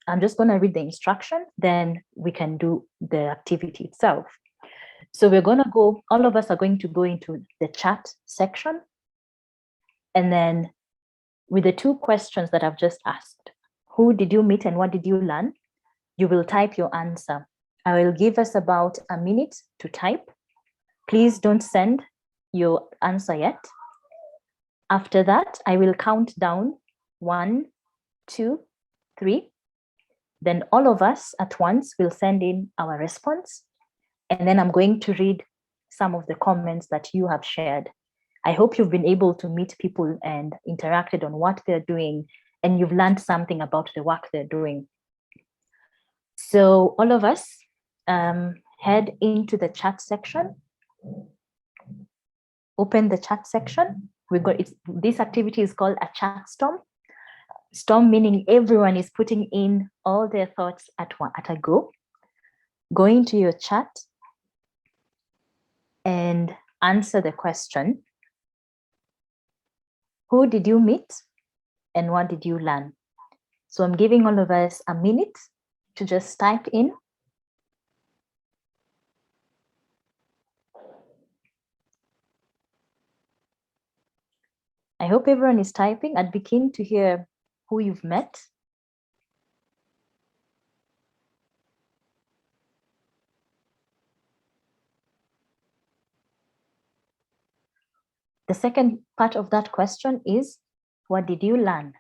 I'm just going to read the instruction, then we can do the activity itself. So we're going to go, all of us are going to go into the chat section, and then with the 2 questions that I've just asked, who did you meet and what did you learn? You will type your answer. I will give us about a minute to type. Please don't send your answer yet. After that, I will count down 1, 2, 3. Then all of us at once will send in our response. And then I'm going to read some of the comments that you have shared. I hope you've been able to meet people and interacted on what they're doing, and you've learned something about the work they're doing. So all of us head into the chat section. Open the chat section. This activity is called a chat storm. Storm meaning everyone is putting in all their thoughts at a go. Go into your chat and answer the question, who did you meet and what did you learn? So I'm giving all of us a minute to just type in. I hope everyone is typing. I'd be keen to hear who you've met. The second part of that question is, what did you learn?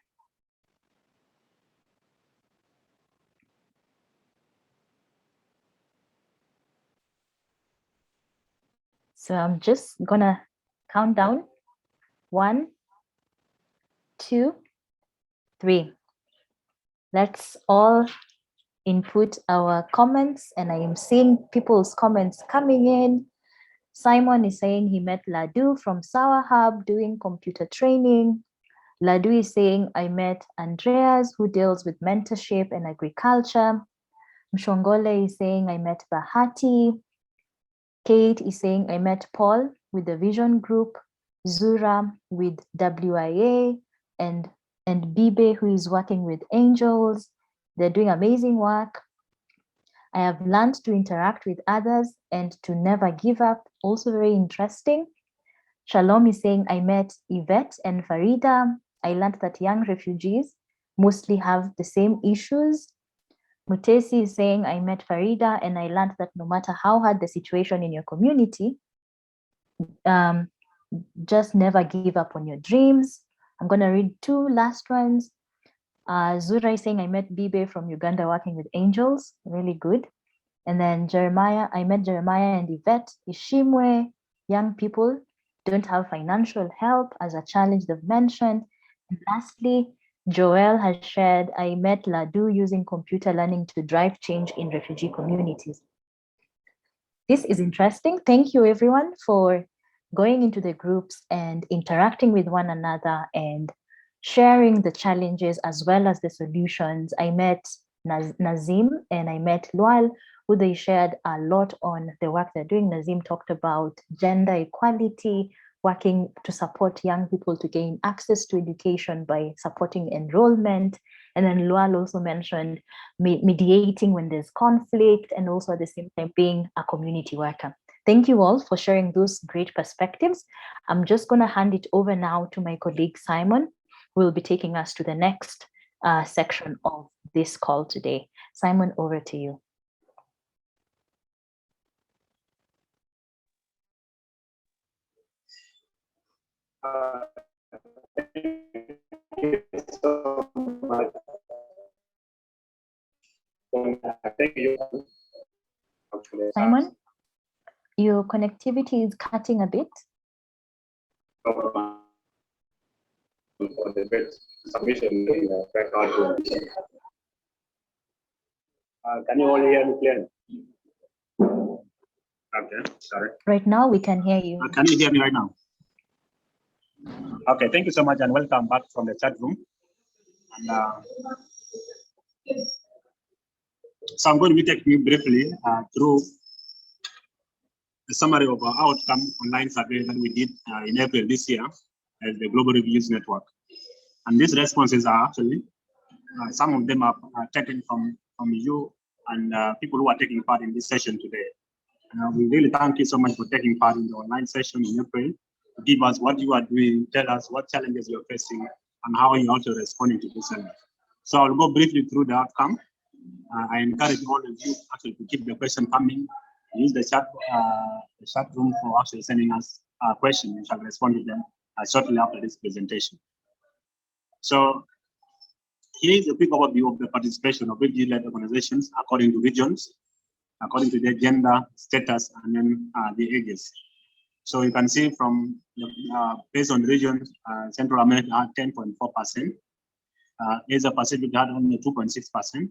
So I'm just gonna count down 1, 2, 3. Let's all input our comments, and I am seeing people's comments coming in. Simon is saying he met Ladu from Sour Hub doing computer training. Ladu is saying, I met Andreas, who deals with mentorship and agriculture. Mshongole is saying, I met Bahati. Kate is saying, I met Paul with the Vision Group. Zura with WIA, and Bibe, who is working with angels. They're doing amazing work. I have learned to interact with others and to never give up. Also very interesting. Shalom is saying, I met Yvette and Farida. I learned that young refugees mostly have the same issues. Mutesi is saying, I met Farida and I learned that no matter how hard the situation in your community, just never give up on your dreams. I'm going to read 2 last ones. Zura is saying, I met Bibe from Uganda working with angels. Really good. And then Jeremiah, I met Jeremiah and Yvette. Ishimwe, young people don't have financial help as a challenge they've mentioned. And lastly, Joel has shared, I met Ladu using computer learning to drive change in refugee communities. This is interesting. Thank you everyone for going into the groups and interacting with one another and sharing the challenges as well as the solutions. I met Nazim and I met Lual, who they shared a lot on the work they're doing. Nazim talked about gender equality, working to support young people to gain access to education by supporting enrollment. And then Lual also mentioned mediating when there's conflict and also at the same time being a community worker. Thank you all for sharing those great perspectives. I'm just going to hand it over now to my colleague Simon, who will be taking us to the next section of this call today. Simon, over to you. Thank you. Simon, your connectivity is cutting a bit. Can you all hear me clearly? Okay, sorry. Right now we can hear you. Can you hear me right now? Okay, thank you so much and welcome back from the chat room. And, so I'm going to be taking you briefly through the summary of our outcome online survey that we did in April this year as the Global Refugee Youth Network. And these responses are actually, some of them are taken from you and people who are taking part in this session today. We really thank you so much for taking part in the online session in April. Give us what you are doing, tell us what challenges you're facing and how you're also responding to this challenge. So I'll go briefly through the outcome. I encourage all of you actually to keep the question coming. Use the chat room for actually sending us questions. We shall respond to them shortly after this presentation. So here is a quick overview of the participation of refugee-led organizations according to regions, according to their gender, status, and then the ages. So you can see from based on regions, Central America had 10.4%, Asia Pacific had only 2.6%.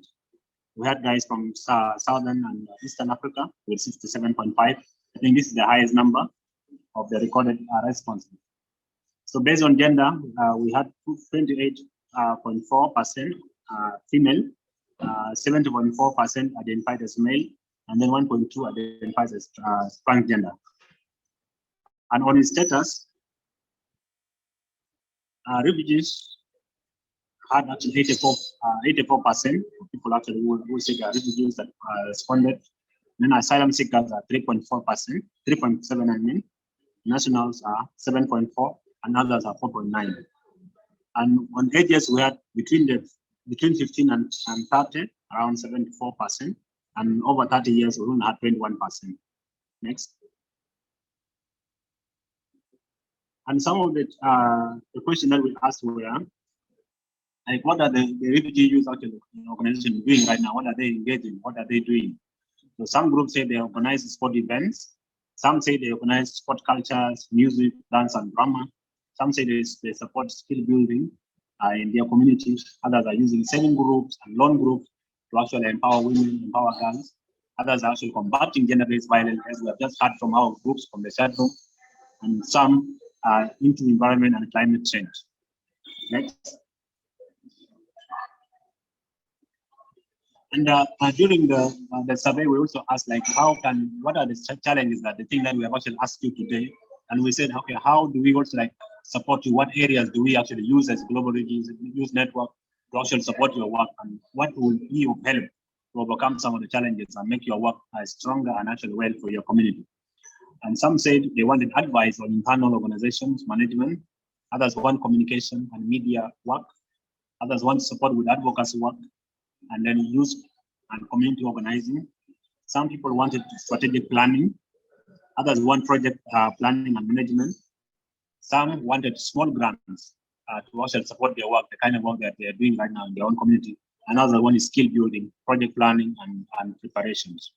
We had guys from Southern and Eastern Africa with 67.5. I think this is the highest number of the recorded responses. So based on gender, we had 28.4% female, 70.4% identified as male, and then 1.2% identified as transgender. And on his status, refugees had actually 84% of people actually who say they are refugees that responded. Then asylum seekers are 3.4%, 3.7 I mean. Nationals are 7.4, and others are 4.9. And on ages, we had between 15 and 30, around 74%, and over 30 years, we only had 21%. Next. And some of the questions that we asked were, like, what are the refugee youth organization doing right now? What are they engaging? What are they doing? So some groups say they organize sport events. Some say they organize sport cultures, music, dance, and drama. Some say they support skill building in their communities. Others are using saving groups and loan groups to actually empower women, empower girls. Others are actually combating gender-based violence, as we have just heard from our groups from the chat room. And some are into environment and climate change. Next. And during the survey, we also asked, like, what are the challenges that the thing that we have actually asked you today? And we said, okay, how do we also like support you? What areas do we actually use as Global Refugee Youth Network to actually support your work? And what will be of help to overcome some of the challenges and make your work stronger and actually well for your community? And some said they wanted advice on internal organizations, management. Others want communication and media work. Others want support with advocacy work, and then youth and community organizing. Some people wanted strategic planning. Others want project planning and management. Some wanted small grants to also support their work, the kind of work that they are doing right now in their own community. Another one is skill building, project planning, and preparations.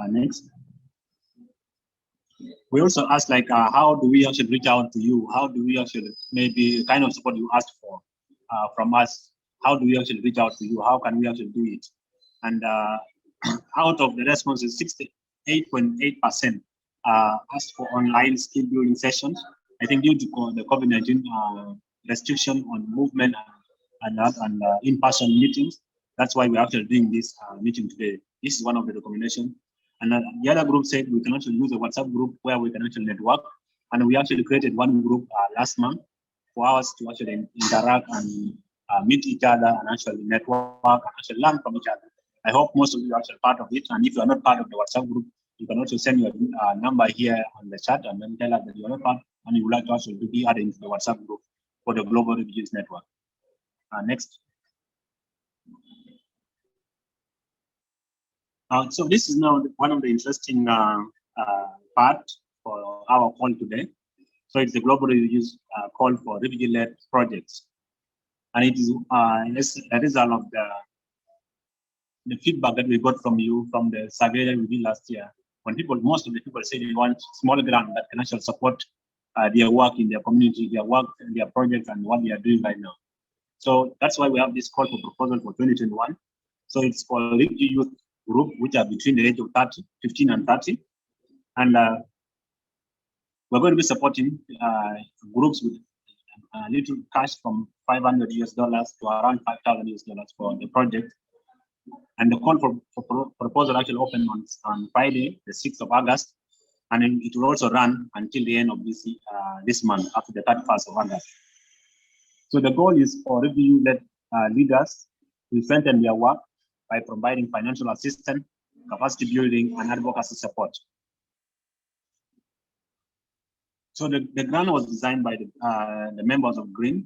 Next. We also asked, like, how do we actually reach out to you? How do we actually maybe kind of support you asked for? from us, how do we actually reach out to you? How can we actually do it? And out of the responses, 68.8% asked for online skill building sessions. I think due to the COVID-19 restriction on movement and in-person meetings, that's why we're actually doing this meeting today. This is one of the recommendations. And the other group said we can actually use a WhatsApp group where we can actually network. And we actually created one group last month for us to actually interact and meet each other and actually network and actually learn from each other. I hope most of you are actually part of it. And if you are not part of the WhatsApp group, you can also send your number here on the chat and then tell us that you are not part and you would like to actually be added into the WhatsApp group for the Global Refugee Youth Network. Next. So this is now one of the interesting part for our call today. So it's the Global Refugees call for refugee-led projects. And it is a result of the feedback that we got from you from the survey that we did last year. When most of the people say they want small grant that can actually support their work in their community, their work and their projects and what they are doing right now. So that's why we have this call for proposal for 2021. So it's for refugee youth group, which are between the age of 15 and 30. And we're going to be supporting groups with a little cash from $500 to around $5,000 for the project. And the call for proposal actually opened on Friday, the 6th of August. And it will also run until the end of this month, after the 31st of August. So the goal is for refugee-led leaders to strengthen their work by providing financial assistance, capacity building, and advocacy support. So the grant was designed by the members of GRYN,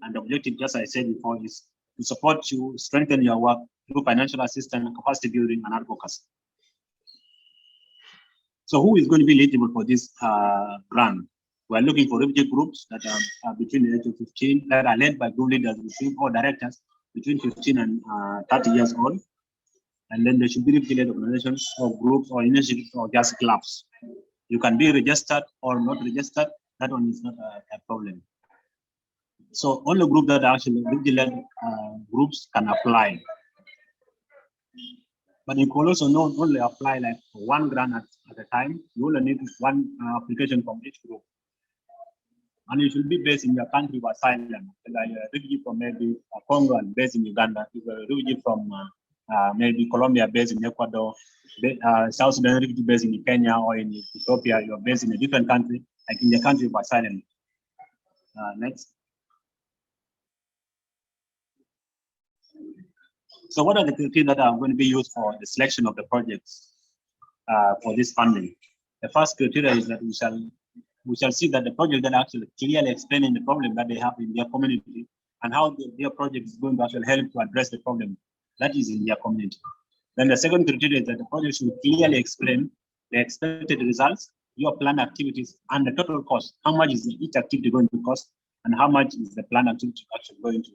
and the objective, just as I said before, is to support you, strengthen your work through financial assistance, capacity building, and advocacy. So who is going to be eligible for this grant? We're looking for refugee groups that are between the age of 15, that are led by group leaders or directors between 15 and 30 years old. And then there should be refugee-led organizations or groups or initiatives or just clubs. You can be registered or not registered. That one is not a problem. So only groups that are actually refugee-led groups can apply. But you can also not only apply like one grant at a time. You only need one application from each group. And you should be based in your country of asylum. Like a refugee from maybe Congo and based in Uganda. If you're a refugee from maybe Colombia based in Ecuador, South Sudan refugee based in Kenya or in Ethiopia, you're based in a different country, like in the country of asylum. Next. So what are the criteria that are going to be used for the selection of the projects for this funding? The first criteria is that we shall see that the project that actually clearly explaining the problem that they have in their community and how their project is going to actually help to address the problem that is in their community. Then the second criteria is that the project should clearly explain the expected results, your planned activities, and the total cost. How much is each activity going to cost, and how much is the planned activity actually going to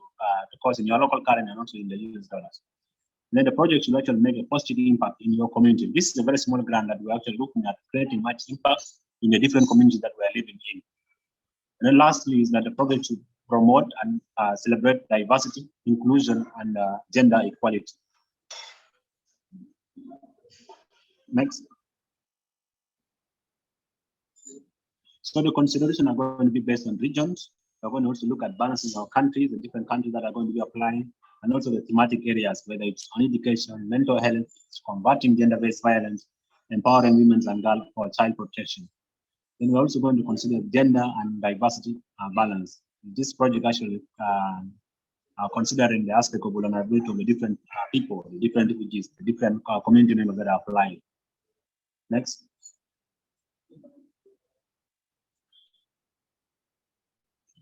cost in your local currency and also in the US dollars. And then the project should actually make a positive impact in your community. This is a very small grant that we're actually looking at creating much impact in the different communities that we're living in. And then lastly is that the project should promote and celebrate diversity, inclusion, and gender equality. Next. So the consideration are going to be based on regions. We're going to also look at balances of countries, the different countries that are going to be applying, and also the thematic areas, whether it's on education, mental health, combating gender-based violence, empowering women and girls, or child protection. Then we're also going to consider gender and diversity balance. This project actually considering the aspect of vulnerability of the different people, the different refugees, the different community members that are applying. Next.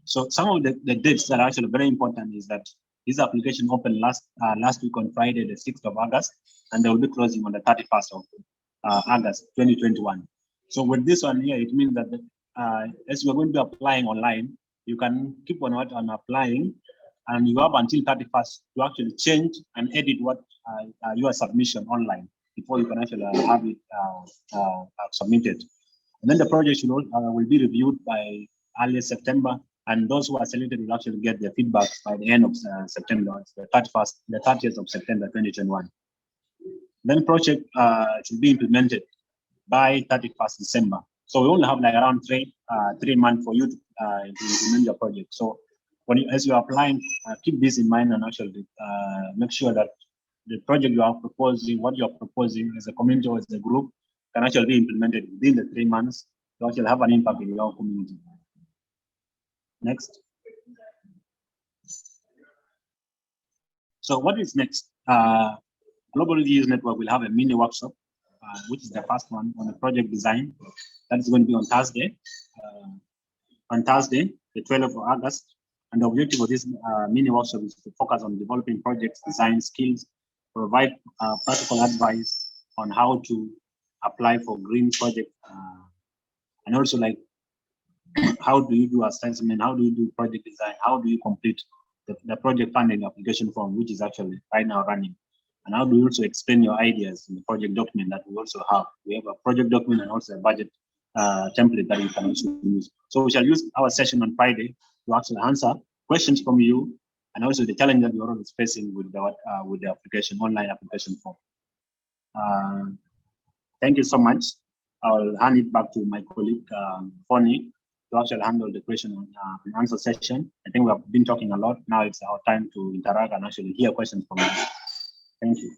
So some of the dates that are actually very important is that this application opened last week on Friday, the 6th of August, and they will be closing on the 31st of August, 2021. So with this one here, it means that as you're going to be applying online, you can keep on applying, and you have until 31st to actually change and edit what your submission online before you can actually have it submitted. And then the project will be reviewed by early September And those who are selected will actually get their feedback by the end of September, the 30th of September 2021. Then project should be implemented by 31st December. So we only have like around three months for you to implement your project. So as you are applying, keep this in mind and actually make sure that the project you are proposing, what you are proposing as a community or as a group, can actually be implemented within the 3 months to actually have an impact in your community. Next. So what is next? Global Refugee Youth Network will have a mini workshop, which is the first one on the project design. That is going to be on Thursday. The 12th of August. And the objective of this mini workshop is to focus on developing projects, design skills, provide practical advice on how to apply for green project, and also like how do you do assessment, how do you do project design, how do you complete the project funding application form, which is actually right now running, and how do you also explain your ideas in the project document that we also have. We have a project document and also a budget template that you can also use. So we shall use our session on Friday to actually answer questions from you and also the challenge that you're always facing with the application, online application form. Thank you so much. I'll hand it back to my colleague, Fonny, to actually handle the question and answer session. I think we have been talking a lot. Now it's our time to interact and actually hear questions from you. Thank you.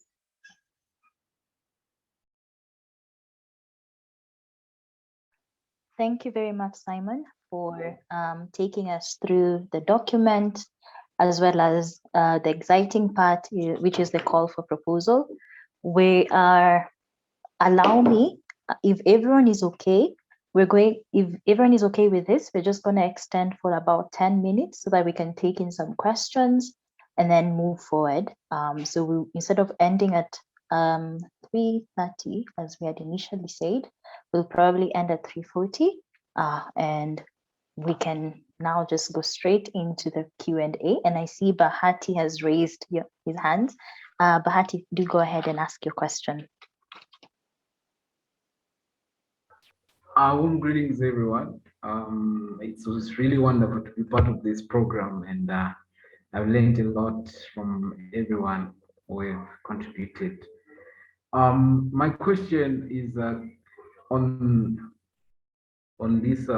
Thank you very much, Simon, for taking us through the document, as well as the exciting part, which is the call for proposal. Allow me, if everyone is okay, if everyone is okay with this, we're just going to extend for about 10 minutes so that we can take in some questions and then move forward. So instead of ending at 3:30, as we had initially said, we'll probably end at 3:40, and we can now just go straight into the Q&A. And I see Bahati has raised his hands. Bahati, do go ahead and ask your question. Warm greetings, everyone. It was really wonderful to be part of this program, and I've learned a lot from everyone who have contributed. My question is on this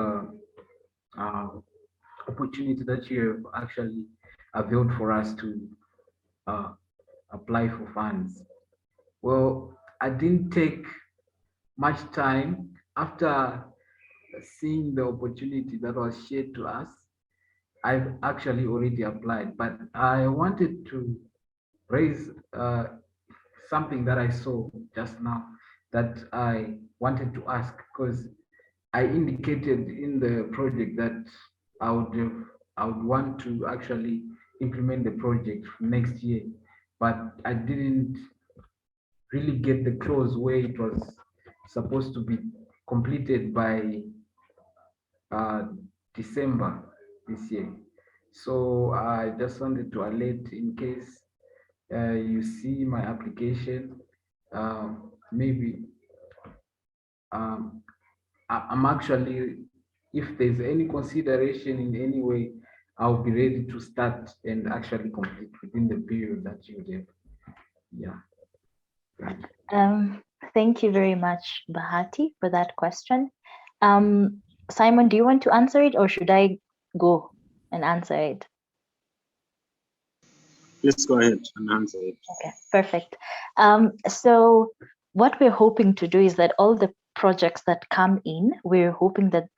opportunity that you have actually availed for us to apply for funds. Well, I didn't take much time after seeing the opportunity that was shared to us. I've actually already applied, but I wanted to raise something that I saw just now that I wanted to ask, because I indicated in the project that I would want to actually implement the project next year, but I didn't really get the clause where it was supposed to be completed by December this year. So I just wanted to alert in case you see my application, maybe I'm actually, if there's any consideration in any way, I'll be ready to start and actually complete within the period that you gave. Yeah. Thank you very much, Bahati, for that question. Simon, do you want to answer it, or should I go and answer it? Let's go ahead and answer it. Okay, perfect. So what we're hoping to do is that all the projects that come in, we're hoping that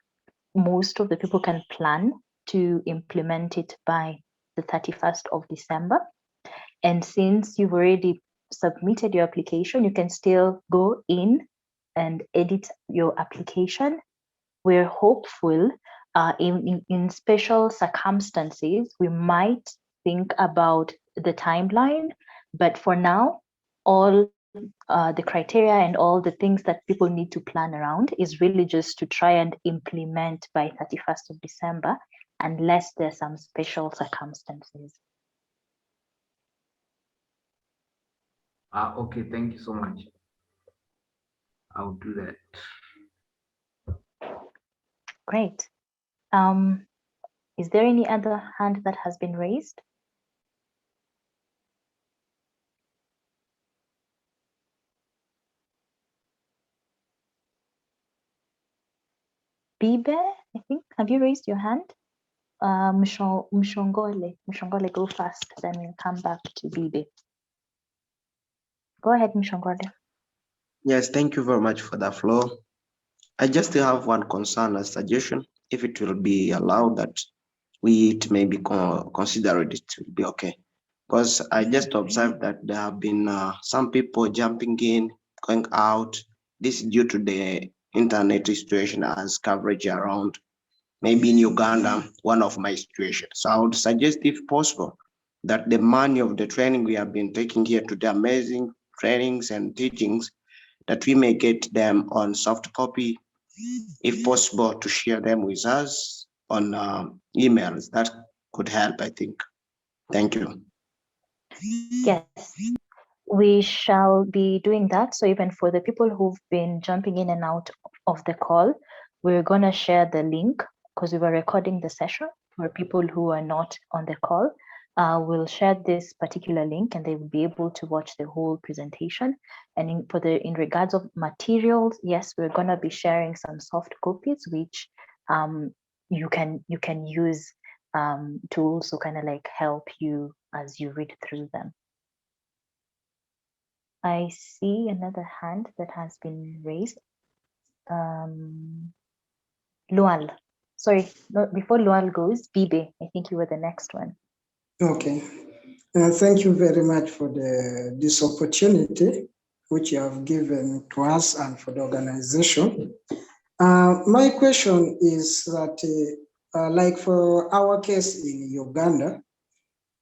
most of the people can plan to implement it by the 31st of December. And since you've already submitted your application, you can still go in and edit your application. We're hopeful in special circumstances, we might think about the timeline, but for now, all the criteria and all the things that people need to plan around is really just to try and implement by 31st of December, unless there's some special circumstances. Okay, thank you so much. I'll do that. Great. Is there any other hand that has been raised? Bibe, I think, have you raised your hand? Mshongole, go fast, then we'll come back to Bibe. Go ahead, Mshongole. Yes, thank you very much for the floor. I just have one concern, a suggestion. If it will be allowed that it may be considered, it will be okay. Because I just observed that there have been some people jumping in, going out. This is due to the internet situation as coverage around. Maybe in Uganda, one of my situations. So I would suggest, if possible, that the money of the training we have been taking here to the amazing trainings and teachings, that we may get them on soft copy, if possible, to share them with us on emails. That could help, I think. Thank you. Yes, we shall be doing that. So even for the people who've been jumping in and out of the call, we're going to share the link because we were recording the session for people who are not on the call. We'll share this particular link and they will be able to watch the whole presentation. And in regards of materials, yes, we're going to be sharing some soft copies, which you can use to also kind of like help you as you read through them. I see another hand that has been raised. Lual. Sorry, no, before Lual goes, Bibe, I think you were the next one. Okay. Thank you very much for this opportunity which you have given to us and for the organization. My question is that, like for our case in Uganda,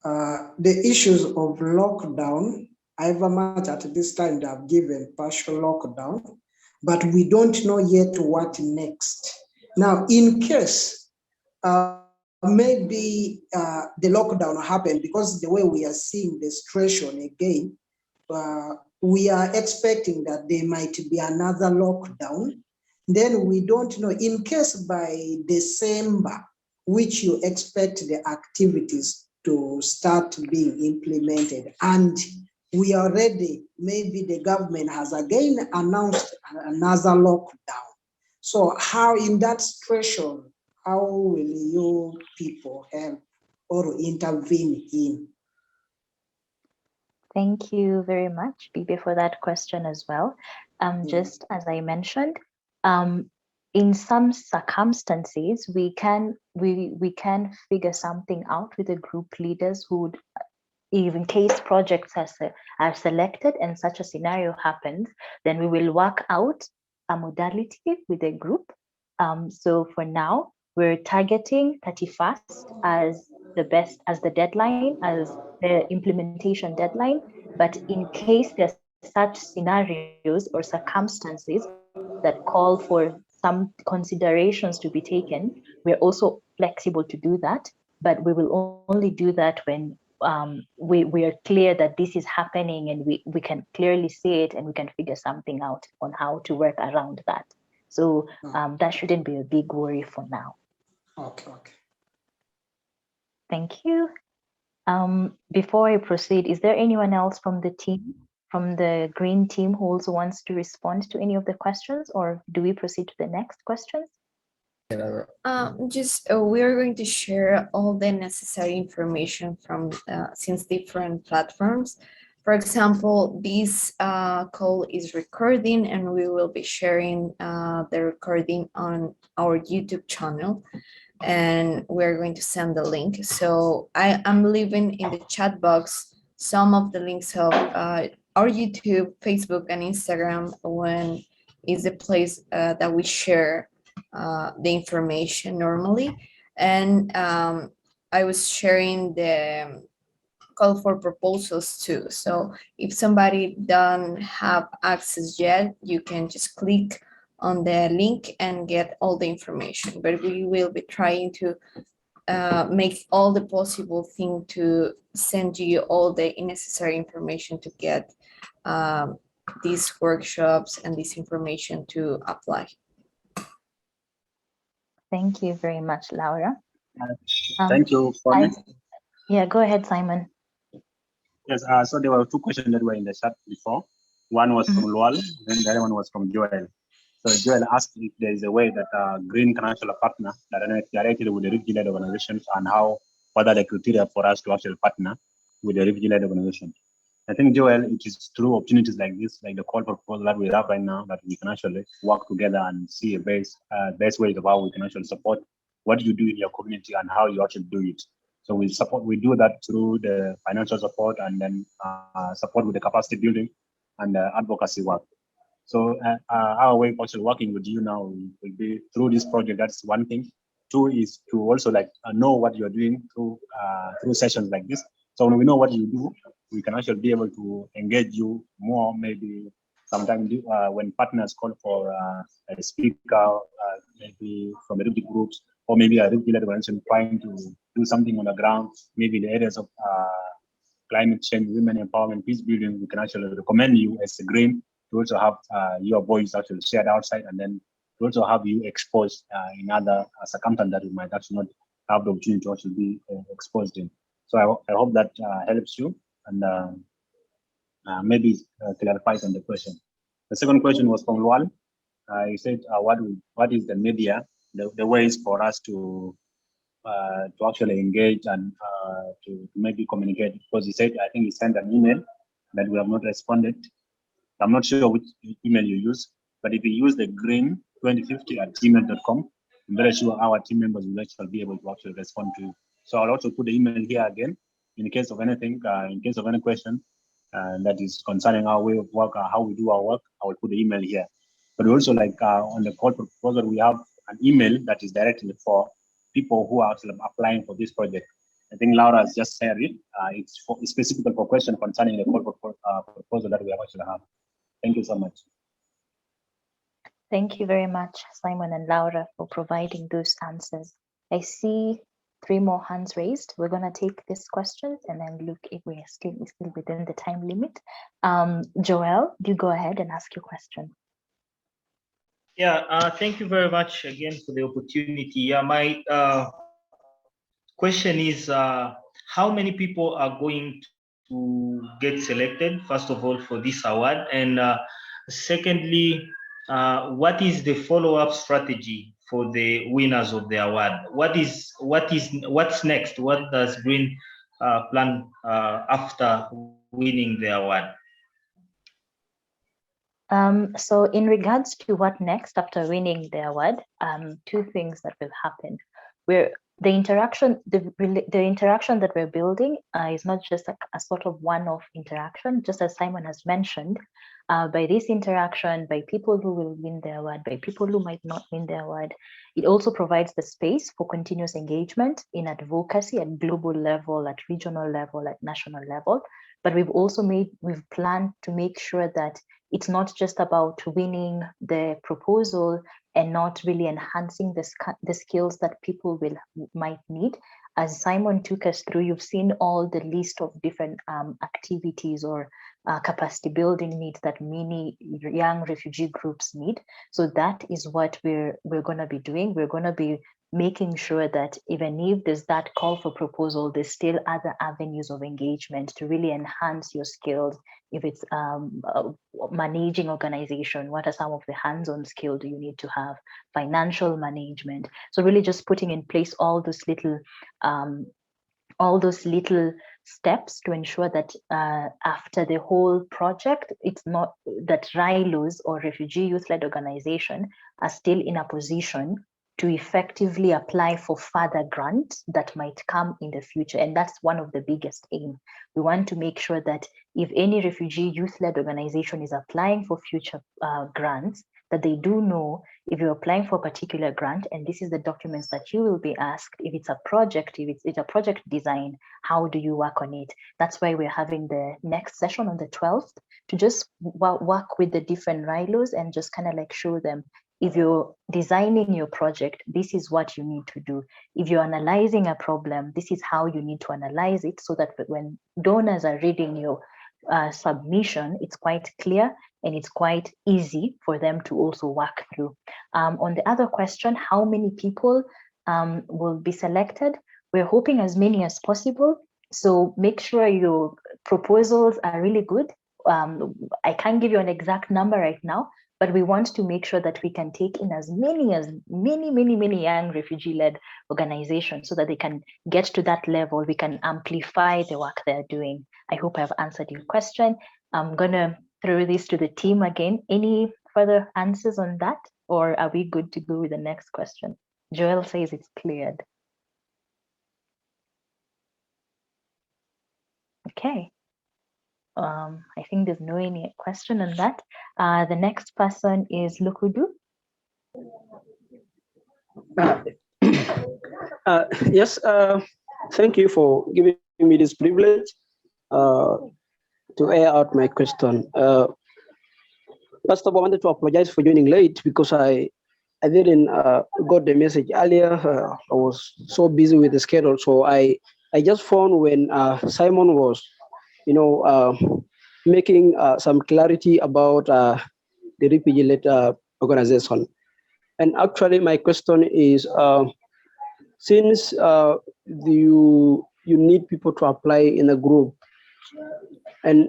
the issues of lockdown, however much at this time they have given partial lockdown, but we don't know yet what next. Now, in case maybe the lockdown happened, because the way we are seeing the situation again, we are expecting that there might be another lockdown. Then we don't know, in case by December, which you expect the activities to start being implemented, and we are ready, maybe the government has again announced another lockdown. So how in that situation, how will you people help or intervene in? Thank you very much, Bibi, for that question as well. Just as I mentioned, in some circumstances, we can figure something out with the group leaders who would, in case projects are selected and such a scenario happens, then we will work out a modality with a group. So for now, we're targeting 31st as the deadline, as the implementation deadline. But in case there's such scenarios or circumstances that call for some considerations to be taken, we're also flexible to do that. But we will only do that when we are clear that this is happening and we can clearly see it and we can figure something out on how to work around that. So that shouldn't be a big worry for now. Okay. Thank you. Before I proceed, is there anyone else from the team, from the GRYN team, who also wants to respond to any of the questions, or do we proceed to the next questions? We are going to share all the necessary information from since different platforms. For example, this call is recording and we will be sharing the recording on our YouTube channel, and we're going to send the link. So I am leaving in the chat box some of the links of our YouTube, Facebook, and Instagram, when is the place that we share the information normally. And I was sharing the call for proposals too. So if somebody don't have access yet, you can just click on the link and get all the information. But we will be trying to make all the possible thing to send you all the necessary information to get these workshops and this information to apply. Thank you very much, Laura. Thank you, Fonny. Yeah, go ahead, Simon. Yes, so there were two questions that were in the chat before. One was from Lual, then the other one was from Joel. So Joel asked if there is a way that GRYN can actually partner directly with the refugee-led organizations, and what are the criteria for us to actually partner with the refugee-led organizations. I think, Joel, it is through opportunities like this, like the call for proposal that we have right now, that we can actually work together and see a best ways of how we can actually support what you do in your community and how you actually do it. So we do that through the financial support, and then support with the capacity building and advocacy work. So our way of actually working with you now will be through this project. That's one thing. Two is to also know what you're doing through sessions like this. So when we know what you do, we can actually be able to engage you more. Maybe sometimes when partners call for a speaker, maybe from the refugee groups, or maybe a refugee-led organization trying to do something on the ground, maybe in the areas of climate change, women empowerment, peace building, we can actually recommend you as a GRYN to also have your voice actually shared outside, and then to also have you exposed in other circumstances that you might actually not have the opportunity to actually be exposed in. So I hope that helps you, and maybe clarifies on the question. The second question was from Lual. He said, what is the media, the ways for us to actually engage and to maybe communicate? Because he said, I think he sent an email that we have not responded. I'm not sure which email you use, but if you use the gryn2050@gmail.com, I'm very sure our team members will actually be able to actually respond to you. So I'll also put the email here again in case of anything, in case of any question that is concerning our way of work, how we do our work. I will put the email here. But also, on the call for proposal, we have an email that is directly for people who are actually applying for this project. I think Laura has just shared it. It's specifically for question concerning the call for proposal that we actually have. Thank you so much. Thank you very much, Simon and Laura, for providing those answers. I see 3 more hands raised. We're going to take these questions and then look if we are still within the time limit. Joel, do go ahead and ask your question. Yeah, thank you very much again for the opportunity. Yeah, my question is, how many people are going to get selected, first of all, for this award? And secondly, what is the follow-up strategy for the winners of the award? What's next? What does GRYN plan after winning the award? So in regards to what next after winning the award, 2 things that will happen. The interaction that we're building is not just a sort of one-off interaction, just as Simon has mentioned. By this interaction, by people who will win the award, by people who might not win the award, it also provides the space for continuous engagement in advocacy at global level, at regional level, at national level. But we've planned to make sure that it's not just about winning the proposal and not really enhancing the skills that people might need. As Simon took us through, you've seen all the list of different activities or capacity building needs that many young refugee groups need. So that is what we're going to be doing. We're going to be making sure that even if there's that call for proposal, there's still other avenues of engagement to really enhance your skills. If it's managing organization, what are some of the hands-on skills do you need to have? Financial management. So really just putting in place all those little steps to ensure that after the whole project, it's not that RYLOs or refugee youth-led organization are still in a position to effectively apply for further grants that might come in the future. And that's one of the biggest aim. We want to make sure that if any refugee youth-led organization is applying for future grants, that they do know if you're applying for a particular grant, and this is the documents that you will be asked. If it's a project, if it's a project design, how do you work on it? That's why we're having the next session on the 12th to just work with the different RYLOs and just kind of like show them, if you're designing your project, this is what you need to do. If you're analyzing a problem, this is how you need to analyze it, so that when donors are reading your submission, it's quite clear and it's quite easy for them to also work through. On the other question, how many people will be selected. We're hoping as many as possible. So make sure your proposals are really good. I can't give you an exact number right now, but we want to make sure that we can take in as many young refugee-led organizations so that they can get to that level. We can amplify the work they're doing. I hope I've answered your question. I'm gonna throw this to the team again. Any further answers on that, or are we good to go with the next question? Joel says it's cleared. Okay. I think there's no any question on that. The next person is Lukudu. Yes, thank you for giving me this privilege to air out my question. First of all, I wanted to apologize for joining late because I didn't got the message earlier. I was so busy with the schedule, so I just found when Simon was, making some clarity about the refugee-led organization. And actually, my question is, since you need people to apply in a group, and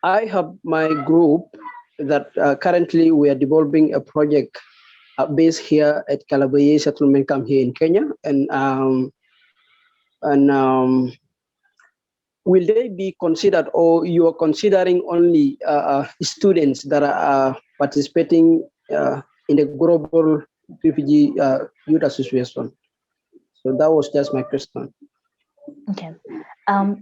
I have my group that currently we are developing a project based here at Kalabaye Settlement Camp here in Kenya, and will they be considered, or you are considering only students that are participating in the Global Refugee Youth Association? So that was just my question. Okay.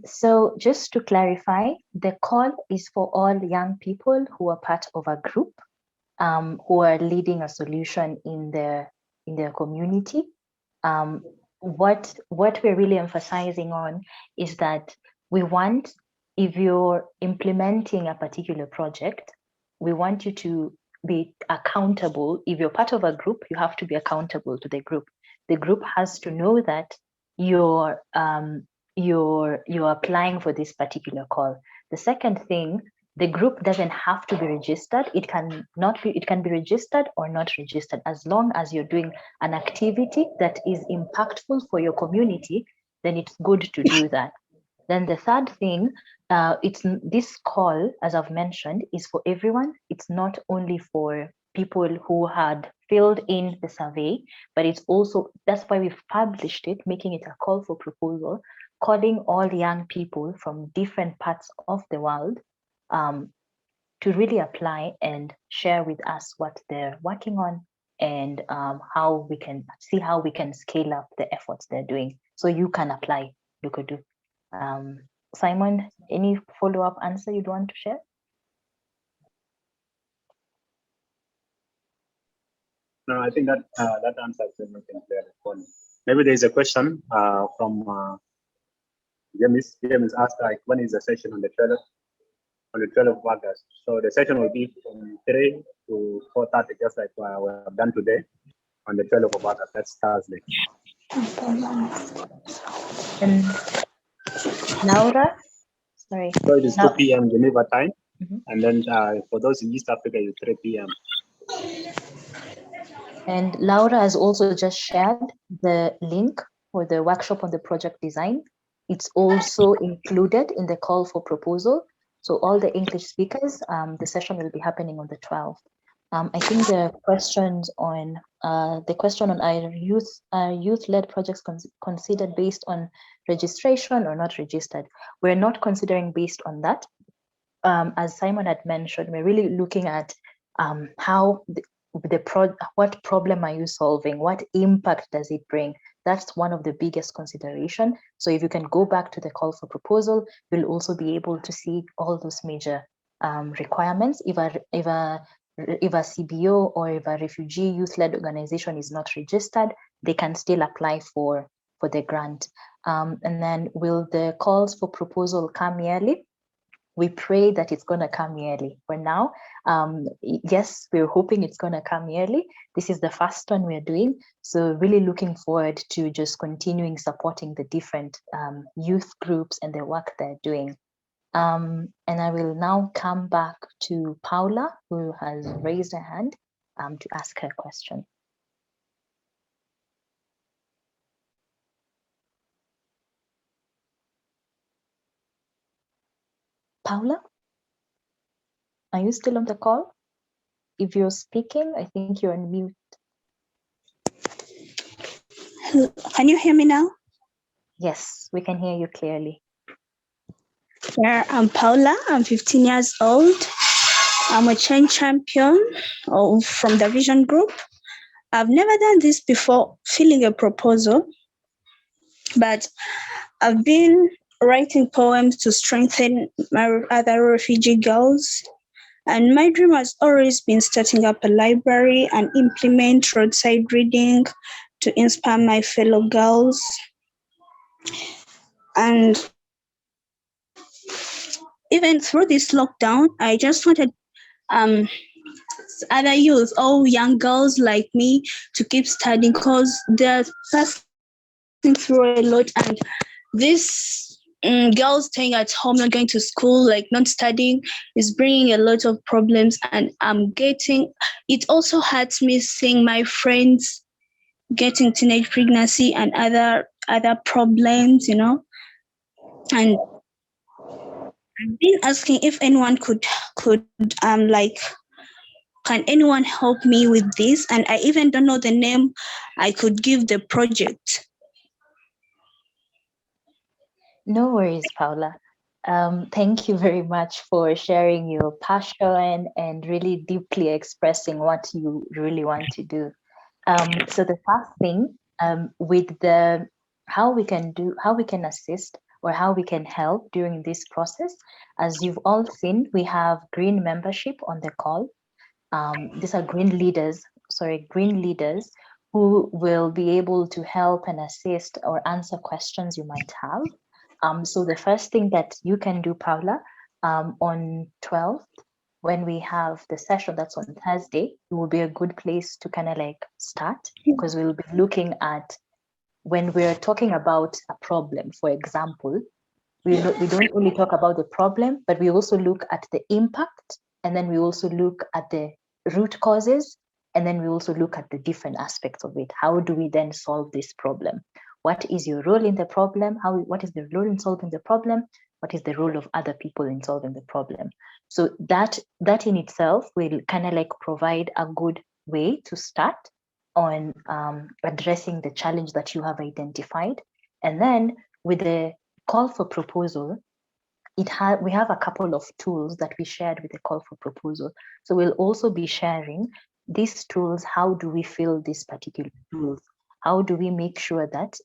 So just to clarify, the call is for all young people who are part of a group, who are leading a solution in their community. What we're really emphasizing on is that we want, if you're implementing a particular project, we want you to be accountable. If you're part of a group, you have to be accountable to the group. The group has to know that you're applying for this particular call. The second thing, the group doesn't have to be registered. It can be registered or not registered, as long as you're doing an activity that is impactful for your community, then it's good to do that. Then the third thing, this call, as I've mentioned, is for everyone. It's not only for people who had filled in the survey, but it's also, that's why we've published it, making it a call for proposal, calling all young people from different parts of the world to really apply and share with us what they're working on, and how we can see how we can scale up the efforts they're doing. So you can apply, you could do. Simon, any follow-up answer you'd want to share? No, I think that that answers everything clearly. Maybe there is a question from James. James asked, like, when is the session on the 12th? On the 12th of August. So the session will be from 3 to 4:30, just like we have done today, on the 12th of August. That's Thursday. And Laura, sorry. So it is 2 p.m. Geneva time, and then for those in East Africa, it's 3 p.m. And Laura has also just shared the link for the workshop on the project design. It's also included in the call for proposal. So all the English speakers, the session will be happening on the 12th. I think the questions on our youth-led projects considered based on registration or not registered. We're not considering based on that. As Simon had mentioned, we're really looking at how what problem are you solving? What impact does it bring? That's one of the biggest consideration. So if you can go back to the call for proposal, you'll also be able to see all those major requirements. If a CBO or if a refugee youth-led organization is not registered, they can still apply for the grant. And then will the calls for proposal come yearly? We pray that it's going to come yearly. For now, yes, we're hoping it's going to come yearly. This is the first one we're doing. So really looking forward to just continuing supporting the different youth groups and the work they're doing. And I will now come back to Paula, who has raised her hand to ask her question. Paula, are you still on the call? If you're speaking, I think you're on mute. Can you hear me now? Yes, we can hear you clearly. Yeah, I'm Paula. I'm 15 years old. I'm a change champion from the Vision Group. I've never done this before, filling a proposal, but I've been writing poems to strengthen my other refugee girls. And my dream has always been starting up a library and implement roadside reading to inspire my fellow girls. And even through this lockdown, I just wanted other youth, all young girls like me, to keep studying because they're passing through a lot. And this girls staying at home, not going to school, like not studying, is bringing a lot of problems. And it also hurts me seeing my friends getting teenage pregnancy and other problems, And I've been asking if anyone could can anyone help me with this? And I even don't know the name I could give the project. No worries, Paula. Thank you very much for sharing your passion and really deeply expressing what you really want to do. So the first thing with how we can assist or how we can help during this process, as you've all seen, we have GRYN membership on the call. These are GRYN leaders who will be able to help and assist or answer questions you might have. So the first thing that you can do, Paula, on 12th, when we have the session that's on Thursday, it will be a good place to kind of like start, because we'll be looking at, when we're talking about a problem, for example, we don't only talk about the problem, but we also look at the impact, and then we also look at the root causes, and then we also look at the different aspects of it. How do we then solve this problem? What is your role in the problem? What is the role in solving the problem? What is the role of other people in solving the problem? So that in itself will kind of like provide a good way to start on addressing the challenge that you have identified. And then with the call for proposal, we have a couple of tools that we shared with the call for proposal. So we'll also be sharing these tools. How do we fill these particular tools? How do we make sure that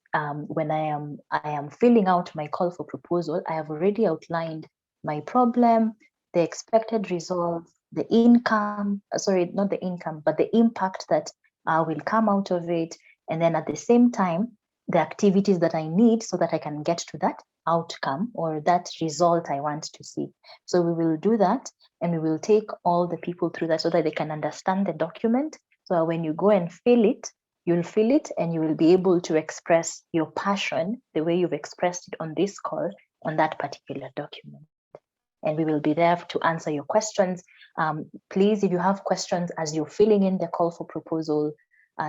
when I am filling out my call for proposal, I have already outlined my problem, the expected results, the income, not the income, but the impact that will come out of it. And then at the same time, the activities that I need so that I can get to that outcome or that result I want to see. So we will do that, and we will take all the people through that so that they can understand the document. So when you go and fill it, you'll feel it, and you will be able to express your passion the way you've expressed it on this call on that particular document. And we will be there to answer your questions. Please, if you have questions as you're filling in the call for proposal,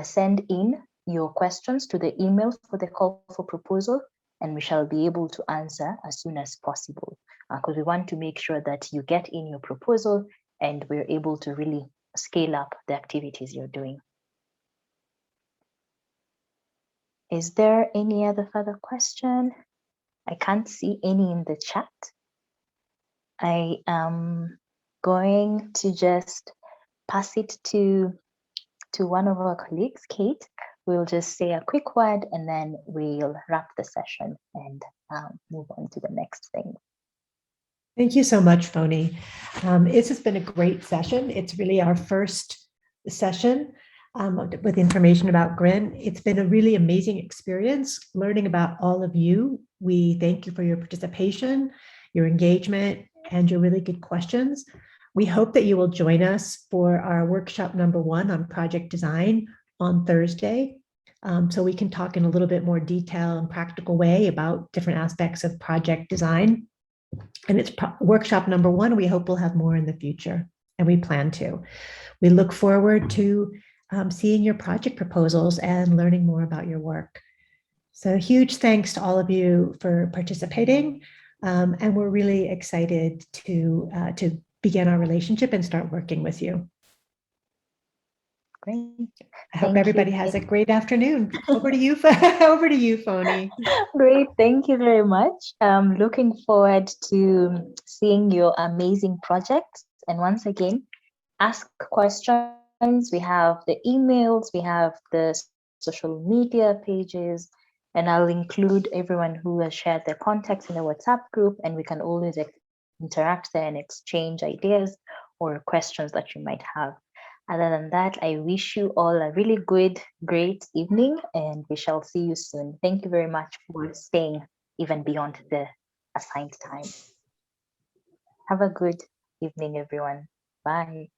send in your questions to the email for the call for proposal, and we shall be able to answer as soon as possible, because we want to make sure that you get in your proposal and we're able to really scale up the activities you're doing. Is there any other further question? I can't see any in the chat. I am going to just pass it to one of our colleagues, Kate. We'll just say a quick word and then we'll wrap the session and move on to the next thing. Thank you so much, Phony. This has been a great session. It's really our first session with information about GRYN. It's been a really amazing experience learning about all of you. We thank you for your participation, your engagement, and your really good questions. We hope that you will join us for our workshop #1 on project design on Thursday, so we can talk in a little bit more detail and practical way about different aspects of project design. And it's workshop #1. We hope we'll have more in the future, and we plan to. We look forward to seeing your project proposals and learning more about your work. So huge thanks to all of you for participating. And we're really excited to begin our relationship and start working with you. Great. I hope Thank everybody you. has a great afternoon. Over to you, over to you, Phony. Great. Thank you very much. Looking forward to seeing your amazing project. And once again, ask questions. We have the emails, we have the social media pages, and I'll include everyone who has shared their contacts in the WhatsApp group, and we can always interact there and exchange ideas or questions that you might have. Other than that, I wish you all a really good, great evening, and we shall see you soon. Thank you very much for staying even beyond the assigned time. Have a good evening, everyone. Bye.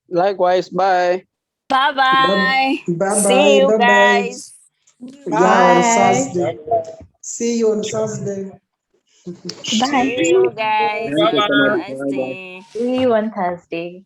Likewise, bye. Bye-bye. Bye See bye. you Bye bye. guys. Yeah, on Bye. Thursday. See you on Thursday. Bye. See you guys Thank you on so much. Bye bye. Thursday. See you on Thursday.